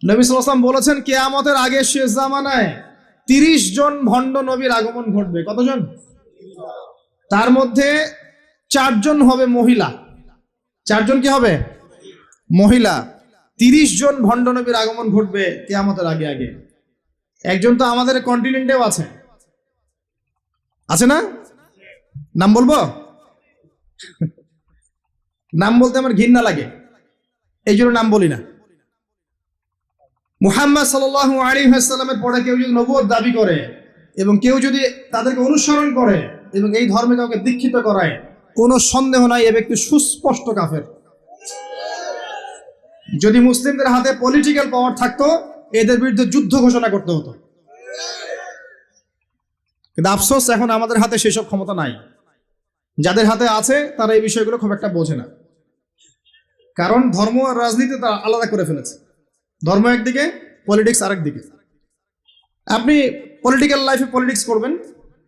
নবী সাল্লাল্লাহু আলাইহি ওয়াসাল্লাম বলেছেন কিয়ামতের আগে শেষ জামানায় 30 জন ভণ্ড নবীর আগমন ঘটবে। কতজন? তার মধ্যে 4 জন হবে মহিলা। 4 জন কি হবে? মহিলা। 30 জন ভণ্ড নবীর আগমন ঘটবে কিয়ামতের আগে আগে। একজন তো আমাদের কন্টিনেন্টেও আছে, আছে না? নাম বলবো? নাম বলতে আমার ঘৃণা লাগে, এই জন্য নাম বলি না। মুহাম্মদ সাল্লাল্লাহু আলাইহি ওয়াসাল্লামের পরে কেউ যদি নবুয়ত দাবি করে এবং কেউ যদি তাদেরকে অনুসরণ করে এবং এই ধর্মে কাউকে দীক্ষিত করায়, কোনো সন্দেহ নাই এ ব্যক্তি সুস্পষ্ট কাফের। যদি মুসলিমদের হাতে পলিটিক্যাল পাওয়ার থাকতো, এদের বিরুদ্ধে যুদ্ধ ঘোষণা করতে হতো। কিন্তু আফসোস, এখন আমাদের হাতে সেসব ক্ষমতা নাই। যাদের হাতে আছে তারা এই বিষয়গুলো খুব একটা বোঝে না, কারণ ধর্ম আর রাজনীতি তারা আলাদা করে ফেলেছে। ধর্ম একদিকে, পলিটিক্স আরেক দিকে। আপনি পলিটিক্যাল লাইফে পলিটিক্স করবেন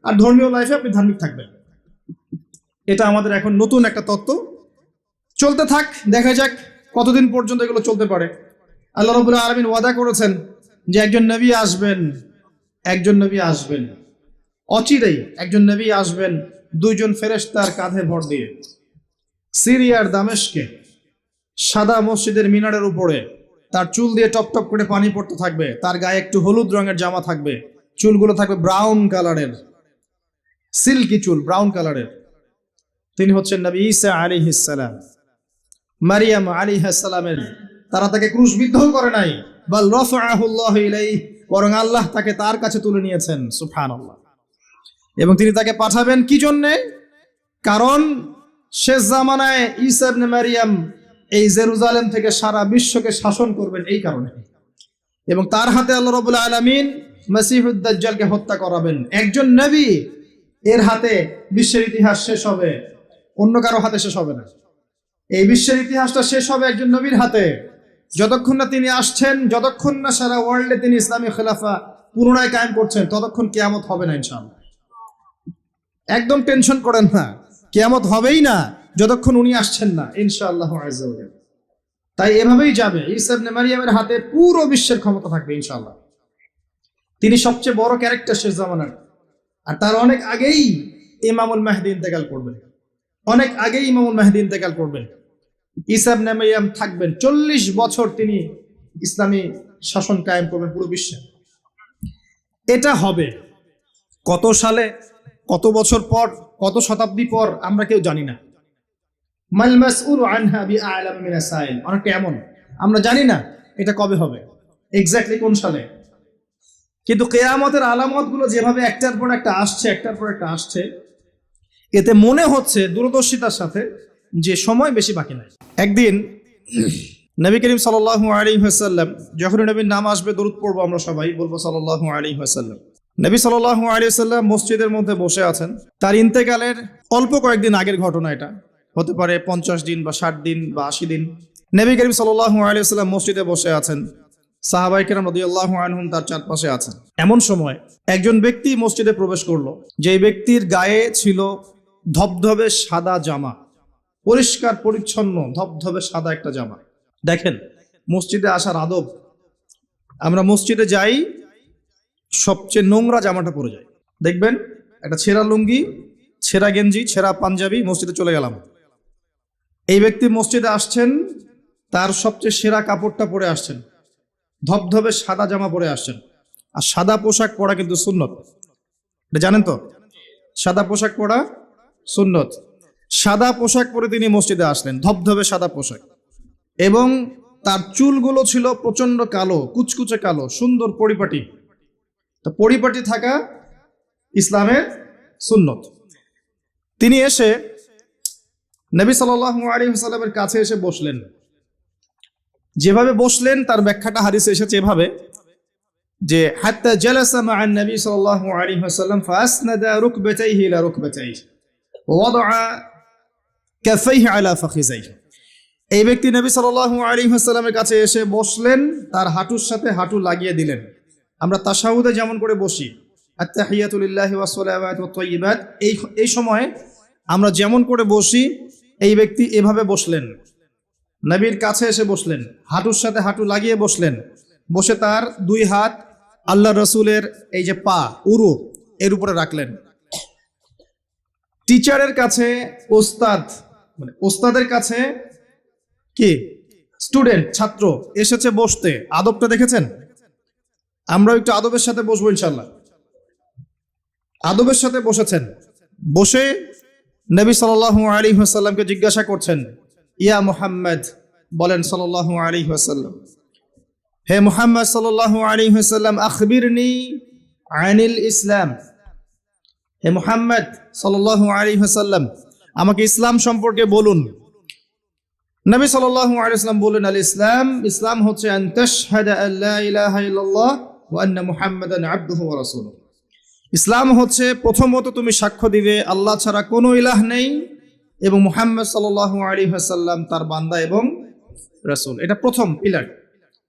আর ধর্মীয় লাইফে আপনি ধার্মিক থাকবেন। এটা আমাদের এখন নতুন একটা তত্ত্ব। চলতে থাক, দেখা যাক কতদিন পর্যন্ত এগুলো চলতে পারে। আল্লাহ রাব্বুল আলামিন ওয়াদা করেছেন যে একজন নবী আসবেন, একজন নবী আসবেন অচিরেই। একজন নবী আসবেন 2 জন ফেরেশতার কাঁধে ভর দিয়ে। সিরিয়ার দামেস্কে সাদা মসজিদের মিনারের উপরে তার চুল দিয়ে টপ টপ করে পানি পড়তে থাকবে। তার গায়ে একটু হলুদ রঙের জামা থাকবে, চুলগুলো থাকবে ব্রাউন কালারের, সিল্কি চুল, ব্রাউন কালারের। তিনি হচ্ছেন নবী ঈসা আলাইহিস সালাম। মারিয়াম আলাইহিস সালামের তারা তাকে ক্রুশবিদ্ধ করে নাই, বাল রাফাআহুল্লাহু ইলাইহি, বরং আল্লাহ তাকে তার কাছে তুলে নিয়েছেন। সুবহানাল্লাহ। এবং তিনি তাকে পাঠাবেন কি জন্যে? কারণ শেষ জামানায় ঈসা ইবনে মারিয়াম এই জেরুজালেম থেকে সারা বিশ্বকে শাসন করবেন এই কারণে। এবং তার হাতে আল্লাহ রাব্বুল আলামিন মসিহুদ দাজ্জালকে হত্যা করাবেন। একজন নবী, এর হাতে বিশ্বের ইতিহাস শেষ হবে, অন্য কারো হাতে শেষ হবে না। এই বিশ্বের ইতিহাসটা শেষ হবে একজন নবীর হাতে। যতক্ষণ না তিনি আসছেন, যতক্ষণ না সারা ওয়ার্ল্ডে তিনি ইসলামী খেলাফা পুনরায় কায়েম করছেন, ততক্ষণ কিয়ামত হবে না ইনশাআল্লাহ। একদম টেনশন করেন না, কিয়ামত হবেই না যতক্ষণ উনি আসছেন না ইনশাআল্লাহ আযজা ওয়া জাল। তাই এভাবেই যাবে। ঈসা ইবনে মারিয়ামের হাতে পুরো বিশ্বের ক্ষমতা থাকবে ইনশাআল্লাহ। তিনি সবচেয়ে বড় ক্যারেক্টার শেষ জামানার। আর তার অনেক আগেই ইমামুল মাহদী ইন্তেকাল করবেন, অনেক আগেই ইমামুল মাহদী ইন্তেকাল করবেন। ঈসা ইবনে মারিয়াম থাকবেন 40 বছর, তিনি ইসলামী শাসন কায়েম করবেন পুরো বিশ্বে। এটা হবে কত সালে, কত বছর পর, কত শতাব্দী পর আমরা কেউ জানি না। মাল মাসউলু আনহা বিআলাম মিনাস সাইল, অনেকটা এমন আমরা জানি না এটা কবে হবে, এক্স্যাক্টলি কোন সালে। কিন্তু কিয়ামতের আলামতগুলো যেভাবে একটার পর একটা আসছে, একটার পর একটা আসছে, এতে মনে হচ্ছে দূরদর্শিতার সাথে যে সময় বেশি বাকি নাই। একদিন নবী করিম সাল্লাল্লাহু আলাইহি ওয়াসাল্লাম, যখন নবীর নাম আসবে দরুদ পড়বো, আমরা সবাই বলবো সাল্লাল্লাহু আলাইহি ওয়াসাল্লাম। নবী সাল্লাল্লাহু আলাইহি ওয়াসাল্লাম মসজিদের মধ্যে বসে আছেন। তার ইন্তেকালের অল্প কয়েকদিন আগের ঘটনা এটা, হতে পারে 50 দিন বা 60 দিন বা 80 দিন। নবী করিম সাল্লাল্লাহু আলাইহি ওয়াসাল্লাম মসজিদে বসে আছেন, সাহাবায়ে কেরাম রাদিয়াল্লাহু আনহুম তার চারপাশে আছেন। এমন সময় একজন ব্যক্তি মসজিদে প্রবেশ করলো, যেই ব্যক্তির গায়ে ছিল ধবধবে সাদা জামা, পরিষ্কার পরিচ্ছন্ন ধবধবে সাদা একটা জামা। দেখেন মসজিদে আসার আদব, আমরা মসজিদে যাই সবচেয়ে নোংরা জামাটা পরে যাই। দেখবেন একটা ছেঁড়া লুঙ্গি, ছেঁড়া গেঞ্জি, ছেঁড়া পাঞ্জাবি, মসজিদে চলে গেলাম। এই ব্যক্তি মসজিদে আসছেন, তার সবচেয়ে সেরা কাপড়টা পরে আসছেন, ধবধবে সাদা জামা পরে আসছেন। আর সাদা পোশাক পরা কিন্তু সুন্নত, এটা জানেন তো? সাদা পোশাক পরা সুন্নত। সাদা পোশাক পরে তিনি মসজিদে আসলেন, ধবধবে সাদা পোশাক, এবং তার চুলগুলো ছিল প্রচন্ড কালো, কুচকুচে কালো, সুন্দর পরিপাটি। তো পরিপাটি থাকা ইসলামের সুন্নত। তিনি এসে নবী সাল্লাল্লাহু আলাইহি ওয়াসাল্লামের কাছে এসে বসলেন। যেভাবে বসলেন তার ব্যাখ্যাটা হাদিসে এসেছে এভাবে, যে হাত্তা জালাসা মা'আন নবী সাল্লাল্লাহু আলাইহি ওয়াসাল্লাম ফাসনাদা রুকবাতাইহি ইলা রুকবাতাইহি ওয়া ওয়াদা'a কাফাইহি আলা ফাখিজাইহি। এই ব্যক্তি নবী সাল্লাল্লাহু আলাইহি ওয়াসাল্লামের কাছে এসে বসলেন, তার হাঁটুর সাথে হাঁটু লাগিয়ে দিলেন। আমরা তাশাহুদে যেমন করে বসি, আত-তাহিয়াতু লিল্লাহি ওয়াস সালাওয়াতু ওয়াত তাইয়্যিবাত, এই সময় আমরা যেমন করে বসি, এই ব্যক্তি এভাবে বসলেন, নবীর কাছে এসে বসলেন, হাঁটুর সাথে হাঁটু লাগিয়ে বসলেন। বসে তার দুই হাত আল্লাহ রসুলের এই যে পা উরু এর উপরে রাখলেন। টিচারের কাছে ওস্তাদ, মানে ওস্তাদের কাছে কি স্টুডেন্ট ছাত্র এসেছে বসতে, আদবটা দেখেছেন? আমরা একটু আদবের সাথে বসবো ইনশাল্লাহ। আদবের সাথে বসেছেন, বসে নবী সাল্লাল্লাহু আলাইহি ওয়াসাল্লামকে জিজ্ঞাসা করছেন, ইয়া মুহাম্মদ, বলেন সাল্লাল্লাহু আলাইহি ওয়াসাল্লাম, হে মুহাম্মদ সাল্লাল্লাহু আলাইহি ওয়াসাল্লাম, আখবিরনি আনিল ইসলাম। হে মুহাম্মদ সাল্লাল্লাহু আলাইহি ওয়াসাল্লাম, আমাকে ইসলাম সম্পর্কে বলুন। নবী সাল্লাল্লাহু আলাইহি ওয়াসাল্লাম বললেন, আল ইসলাম, ইসলাম হচ্ছে আন তাশহাদা আল্লা ইলাহা ইল্লাল্লাহ ওয়া আন্না মুহাম্মাদান আবদুহু ওয়া রাসূলুহু। ইসলাম হচ্ছে প্রথমত তুমি সাক্ষ্য দিবে আল্লাহ ছাড়া কোনো ইলাহ নেই এবং মুহাম্মদ সাল্লাল্লাহু আলাইহি ওয়াসাল্লাম তার বান্দা এবং রাসূল। এটা প্রথম pillar,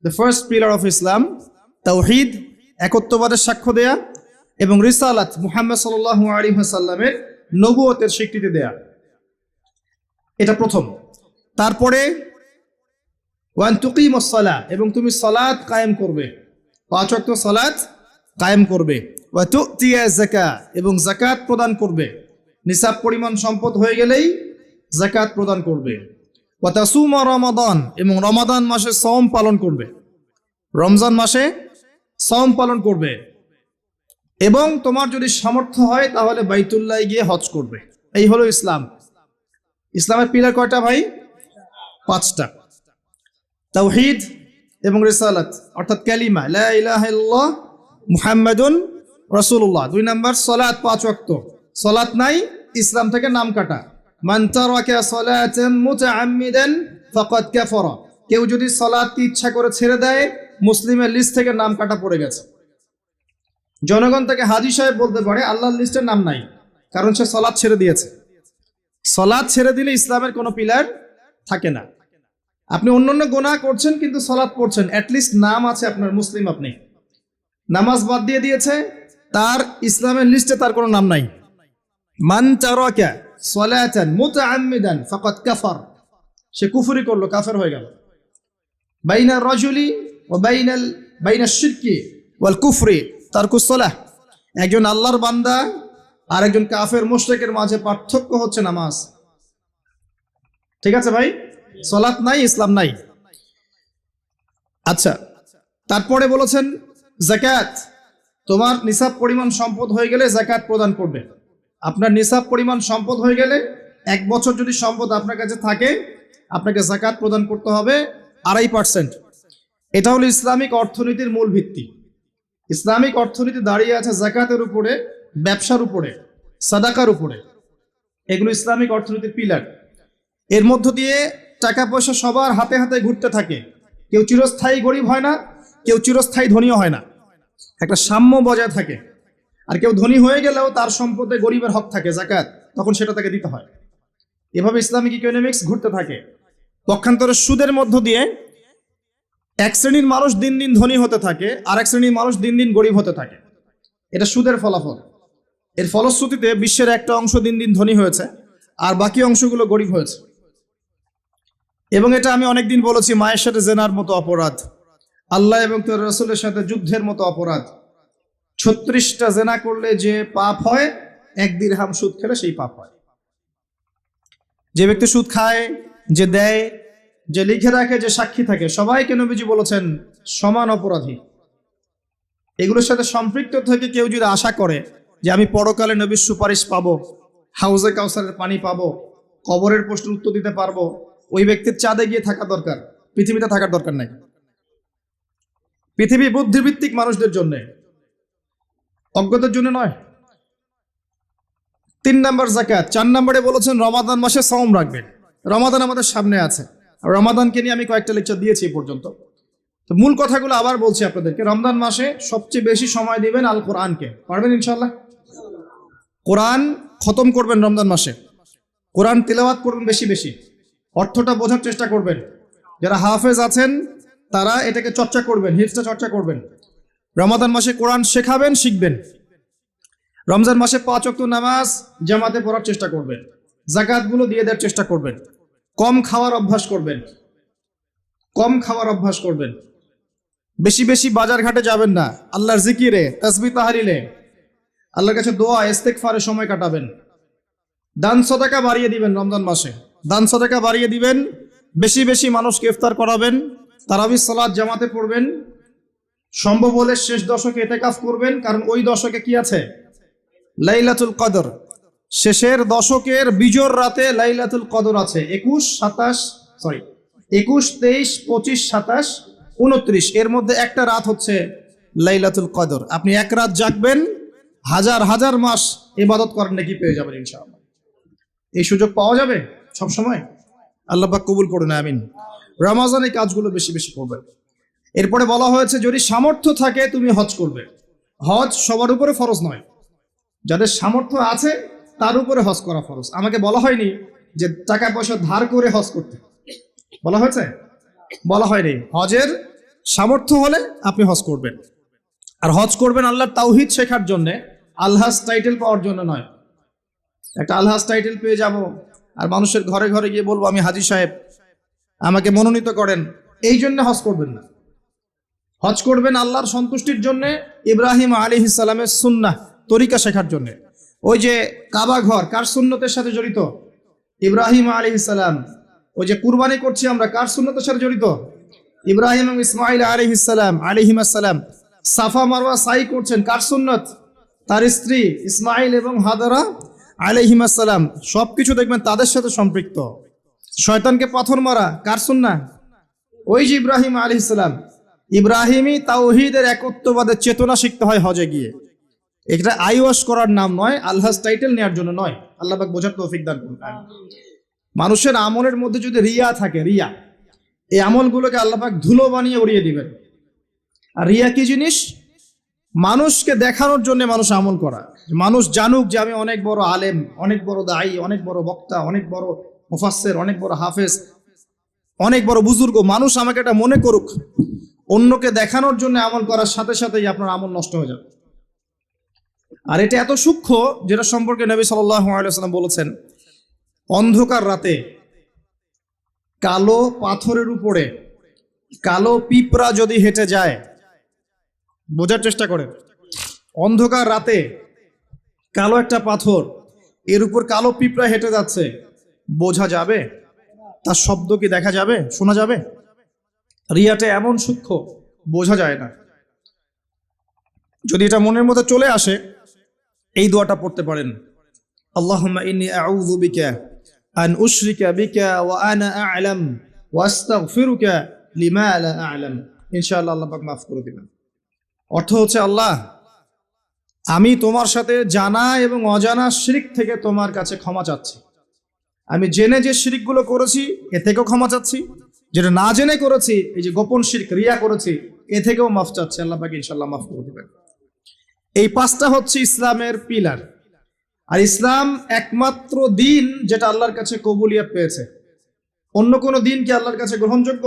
the first pillar of Islam. তাওহীদ, একত্ববাদের সাক্ষ্য দেয়া, এবং রিসালাত, মুহাম্মদ সাল্লাল্লাহু আলাইহি ওয়াসাল্লামের নবুয়তের স্বীকৃতি দেয়া, এটা প্রথম। তারপরে ওয়ান তুকিমুস সালাহ, এবং তুমি সালাত কায়েম করবে, 5 ওয়াক্ত সালাত কায়েম করবে। ওয়া তুতিয়া যাকাত, এবং যাকাত প্রদান করবে, নিসাব পরিমাণ সম্পদ হয়ে গেলেই যাকাত প্রদান করবে। ওয়া তাসুমা রমাদান, এবং রমাদান মাসে সওম পালন করবে, রমজান মাসে সওম পালন করবে। এবং তোমার যদি সামর্থ্য হয় তাহলে বাইতুল্লাহ গিয়ে হজ করবে। এই হলো ইসলাম। ইসলামের পিলার কয়টা ভাই? 5টা। তাওহীদ এবং রিসালাত, অর্থাৎ কালিমা লা ইলাহা ইল্লাল্লাহ মুহাম্মাদুন রাসূলুল্লাহ। 2 নাম্বার সালাত, 5 ওয়াক্ত। সালাত নাই, ইসলাম থেকে নাম কাটা। মান তারাকা সালাতান মুতাআম্মিদান ফাকাদ কাফারা, কেউ যদি সালাত ইচ্ছা করে ছেড়ে দেয়, মুসলিমের লিস্ট থেকে নাম কাটা পড়ে গেছে। জনগণ তাকে হাজী সাহেব বলতে পারে, আল্লাহর লিস্টের নাম নাই, কারণ সে সালাত ছেড়ে দিয়েছে। সালাত ছেড়ে দিলে ইসলামের কোনো পিলার থাকে না। আপনি অন্যান্য গুনাহ করছেন কিন্তু সালাত পড়ছেন, অ্যাটলিস্ট নাম আছে আপনার, মুসলিম আপনি। নামাজ বাদ দিয়ে দিয়েছে, তার ইসলামের লিস্টে তার কোনো নাম নাই। মান তারাকা সালাতান মুতাআম্মিদান ফাকাদ কাফার, সে কুফরি করলো, কাফের হয়ে গেল। বাইনা রাজুলি ওয়া বাইনাশ শিরকি ওয়াল কুফরি তারকুস সালাহ, একজন আল্লাহর বান্দা আর একজন কাফের মুশরিকের মাঝে পার্থক্য হচ্ছে নামাজ। ঠিক আছে ভাই? সালাত নাই, ইসলাম নাই। আচ্ছা, তারপরে বলেছেন যাকাত, তোমার নিসাব পরিমাণ সম্পদ হয়ে গেলে যাকাত প্রদান করবে। আপনার নিসাব পরিমাণ সম্পদ হয়ে গেলে, 1 বছর যদি সম্পদ আপনার কাছে থাকে, আপনাকে যাকাত প্রদান করতে হবে 2.5%। এটা হলো ইসলামিক অর্থনীতির মূল ভিত্তি। ইসলামিক অর্থনীতি দাঁড়িয়ে আছে যাকাতের উপরে, ব্যবসার উপরে, সাদাকার উপরে। এগুলো ইসলামিক অর্থনীতির পিলার। এর মধ্য দিয়ে টাকা পয়সা সবার হাতে হাতে ঘুরতে থাকে। কেউ চিরস্থায়ী গরিব হয় না, কেউ চিরস্থায়ী ধনীও হয় না, একটা সাম্য বজায় থাকে। আর কেউ ধনী হয়ে গেলেও তার সম্পদে গরিবের হক থাকে, যাকাত, তখন সেটা তাকে দিতে হয়। এভাবে ইসলামিক ইকোনমিক্স ঘুরতে থাকে। পক্ষান্তরে সুদের মধ্য দিয়ে এক শ্রেণীর মানুষ দিন দিন ধনী হতে থাকে, আর এক শ্রেণীর মানুষ দিন দিন গরিব হতে থাকে। এটা সুদের ফলাফল। এর ফলশ্রুতিতে বিশ্বের একটা অংশ দিন দিন ধনী হয়েছে, আর বাকি অংশগুলো গরিব হয়েছে। এবং এটা আমি অনেকদিন বলেছি, মায়ের সাথে জেনার মতো অপরাধ, আল্লাহ এবং তার রাসূলের সাথে যুদ্ধের মতো অপরাধ। 36টা জেনা করলে যে পাপ হয়, 1 দিরহাম সুদ খেলে সেই পাপ হয়। যে ব্যক্তি সুদ খায়, যে দেয়, যে লিখে রাখে, যে সাক্ষী থাকে, সবাইকে নবীজি বলেছেন সমান অপরাধী। এগুলোর সাথে সম্পৃক্ত থেকে কেউ যদি আশা করে যে আমি পরকালে নবীর সুপারিশ পাবো, হাউজে কাউসারের পানি পাবো, কবরের প্রশ্নের উত্তর দিতে পারবো, ওই ব্যক্তির চাঁদে গিয়ে থাকা দরকার, পৃথিবীতে থাকার দরকার নাই। পৃথিবী বুদ্ধিভিত্তিক মানুষদের জন্য, অজ্ঞদের জন্য নয়। 3 নাম্বার যাকাত। 4 নম্বরে বলেছেন রমাদান মাসে সওম রাখবেন। রমাদান আমাদের সামনে আছে, রমাদানকে নিয়ে আমি কয়েকটা লেকচার দিয়েছি এই পর্যন্ত। তো মূল কথাগুলো আবার বলছি আপনাদেরকে। রমজান মাসে সবচেয়ে বেশি সময় দিবেন আল কোরআনকে। পারবেন ইনশাল্লাহ? কোরআন খতম করবেন রমজান মাসে, কোরআন তিলাওয়াত করবেন বেশি বেশি, অর্থটা বোঝার চেষ্টা করবেন। যারা হাফেজ আছেন তারা এটাকে চর্চা করবেন, হিফজটা চর্চা করবেন। রমাদান মাসে কোরআন শেখাবেন, শিখবেন। রমজান মাসে 5 ওয়াক্ত নামাজ জামাতে পড়ার চেষ্টা করবেন, যাকাতগুলো দিয়ে দেওয়ার চেষ্টা করবেন, কম খাওয়ার অভ্যাস করবেন, কম খাওয়ার অভ্যাস করবেন। বেশি বেশি বাজার ঘাটে যাবেন না, আল্লাহর জিকিরে, তাসবিহ তাহলিলে, আল্লাহর কাছে দোয়া ইস্তেগফারে সময় কাটাবেন। দান সদাকা বাড়িয়ে দিবেন, রমজান মাসে দান সদাকা বাড়িয়ে দিবেন, বেশি বেশি মানুষকে ইফতার করাবেন, তারাবির সালাত জামাতে পড়বেন, সম্ভব হলে শেষ দশকে ইতিকাফ করবেন, কারণ ওই দশকে কি আছে? লাইলাতুল কদর। শেষের দশকের বিজোর রাতে লাইলাতুল কদর আছে। 21, 23, 25, 27, 29 এর মধ্যে একটা রাত হচ্ছে লাইলাতুল কদর। আপনি এক রাত জাগবেন, হাজার হাজার মাস ইবাদত করেন নাকি পেয়ে যাবেন ইনশাআল্লাহ। এই সুযোগ পাওয়া যাবে সব সময়? আল্লাহ পাক কবুল করুন, আমিন। রমজানে কাজগুলো বেশি বেশি করবেন। এরপরে বলা হয়েছে যদি সামর্থ্য থাকে তুমি হজ করবে। হজ সবার উপরে ফরজ নয়, যাদের সামর্থ্য আছে তার উপরে হজ করা ফরজ। আমাকে বলা হয়নি যে টাকা পয়সা ধার করে হজ করতে, বলা হয়েছে? বলা হয়নি। হজের সামর্থ্য হলে আপনি হজ করবেন। আর হজ করবেন আল্লাহর তাওহীদ শেখার জন্য, আলহাজ টাইটেল পাওয়ার জন্য নয়। একটা আলহাজ টাইটেল পেয়ে যাব আর মানুষের ঘরে ঘরে গিয়ে বলবো আমি হাজী সাহেব, আমাকে মনোনীত করেন, এই জন্য হজ করবেন না। হজ করবেন আল্লাহর সন্তুষ্টির জন্য, ইব্রাহিম আলাইহিস সালামের সুন্নাহ তরিকা শেখার জন্য। ওই যে কাবা ঘর কার সুন্নতের সাথে জড়িত? ইব্রাহিম আলাইহিস সালাম। ওই যে কুরবানি করছি আমরা কার সুন্নতের সাথে জড়িত? ইব্রাহিম এবং ইসমাইল আলাইহিস সালাম। সাফা মারওয়া সাই করছেন কার সুন্নত? তার স্ত্রী ইসমাইল এবং হাজারা আলাইহিস সালাম। সবকিছু দেখবেন তাদের সাথে সম্পৃক্ত। শয়তানকে পাথর মারা কার সুন্নাহ? ওই যে ইব্রাহিম আলাইহিস সালাম। ইব্রাহিমী তাওহীদের একত্ববাদের চেতনা শিখতে হয় হজে গিয়ে। এটা আইওয়াশ করার নাম নয়, আলহাজ টাইটেল নেওয়ার জন্য নয়। আল্লাহ পাক বোঝার তৌফিক দান করুন। মানুষের আমলের মধ্যে যদি রিয়া থাকে, রিয়া, এই আমলগুলোকে আল্লাহ পাক ধুলো বানিয়ে উড়িয়ে দিবেন। আর রিয়া কি জিনিস? মানুষকে দেখানোর জন্য মানুষ আমল করা, মানুষ জানুক যে আমি অনেক বড় আলেম, অনেক বড় দায়ী, অনেক বড় বক্তা, অনেক বড় মুফাসসির, অনেক বড় হাফেজ, অনেক বড় বুজুর্গ, মানুষ আমাকে এটা মনে করুক। অন্যকে দেখানোর জন্য আমল করার সাথে সাথেই আপনার আমল নষ্ট হয়ে যাবে। আর এটা এত সূক্ষ্ম, যেটা সম্পর্কে নবী সাল্লাল্লাহু আলাইহি ওয়াসাল্লাম বলেছেন, অন্ধকার রাতে কালো পাথরের উপরে কালো পিঁপড়া যদি হেঁটে যায়, বোঝার চেষ্টা করেন, অন্ধকার রাতে কালো একটা পাথর, এর উপর কালো পিঁপড়া হেঁটে যাচ্ছে, বোঝা যাবে? তার শব্দ কি দেখা যাবে, শোনা যাবে? রিয়াটা এমন সূক্ষ্ম, বোঝা যায় না। যদি এটা মনের মধ্যে চলে আসে, এই দোয়াটা পড়তে পারেন, আল্লাহুম্মা ইন্নী আউযু বিকা আন উশরিকা বিকা ওয়া আনা আ'লাম ওয়া আস্তাগফিরুকা লিমা লা আ'লাম। ইনশাআল্লাহ আল্লাহ পাক মাফ করে দিবেন। অর্থ হচ্ছে, আল্লাহ, আমি তোমার সাথে জানা এবং অজানা শিরক থেকে তোমার কাছে ক্ষমা চাচ্ছি। আমি জেনে যে শিরকগুলো করেছি এ থেকেও ক্ষমা চাচ্ছি, যেটা না জেনে করেছি, এই যে গোপন শিরক রিয়া করেছি, এ থেকেও মাফ চাচ্ছি। আল্লাহ পাক ইনশাআল্লাহ মাফ করে দিবেন। এই পাঁচটা হচ্ছে ইসলামের পিলার। আর ইসলাম একমাত্র দিন যেটা আল্লাহর কাছে কবুলিয়ত পেয়েছে। অন্য কোনো দিন কি আল্লাহর কাছে গ্রহণযোগ্য?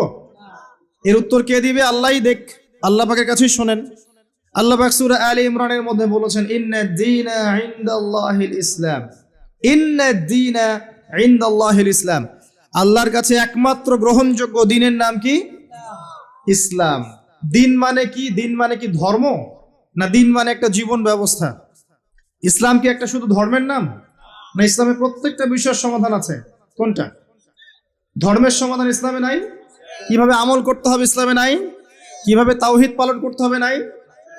এর উত্তর কে দিবে? আল্লাহই দেখ, আল্লাহ পাকের কাছেই শোনেন। আল্লাহ পাক সূরা আলে ইমরানের মধ্যে বলেছেন, ইন্নাদ-দীনা ইনদাল্লাহিল ইসলাম। ইন্নাদ-দীনা ইনদাল্লাহিল ইসলাম। আল্লাহর কাছে একমাত্র গ্রহণযোগ্য দিনের নাম কি? ইসলাম। দিন মানে কি? দিন মানে কি ধর্ম? না দিন মানে একটা জীবন ব্যবস্থা? ইসলাম কি একটা শুধু ধর্মের নাম? না ইসলামে প্রত্যেকটা বিষয়ের সমাধান আছে। কোনটা? ধর্মের সমাধান ইসলামে নাই? কিভাবে আমল করতে হবে ইসলামে নাই? কিভাবে তাওহীদ পালন করতে হবে নাই?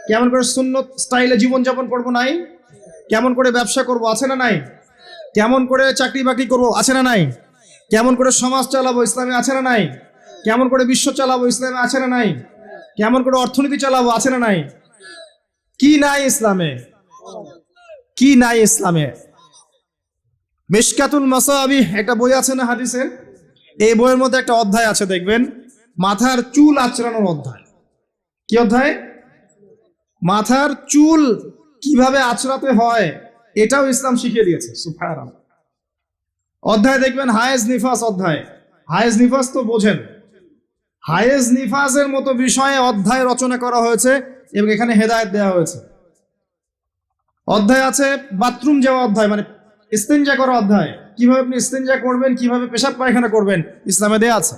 কেমন করে সুন্নত স্টাইলে জীবনযাপন করব নাই? কেমন করে ব্যবসা করব আছে না নাই? কেমন করে চাকরি বাকরি করব আছে না নাই? কেমন করে সমাজ চালাবো ইসলামে আছে না নাই? কেমন করে বিশ্ব চালাবো ইসলামে আছে না নাই? কেমন করে অর্থনীতি চালাবো আছে না নাই? কি নাই ইসলামে? কি নাই ইসলামে? মিশকাতুল মাসাবিহ একটা বই আছে না হাদিসের, এই বইয়ের মধ্যে একটা অধ্যায় আছে, দেখবেন, মাথার চুল আঁচড়ানোর অধ্যায়। কি অধ্যায়? মাথার চুল কিভাবে আঁচড়াতে হয় এটাও ইসলাম শিখিয়ে দিয়েছে। সুবহানাল্লাহ। অধ্যায় দেখবেন হায়েজ নিফাস অধ্যায়। হায়েজ নিফাস তো বোঝেন, হায়েজ নিফাসের মতো বিষয়ে অধ্যায় রচনা করা হয়েছে এবং এখানে হেদায়েত দেওয়া হয়েছে। অধ্যায় আছে বাথরুম যাওয়া অধ্যায়, মানে ইস্তেঞ্জা করা অধ্যায়। কিভাবে আপনি ইস্তেঞ্জা করবেন, কিভাবে পেশাব পায়খানা করবেন ইসলামে দেয়া আছে।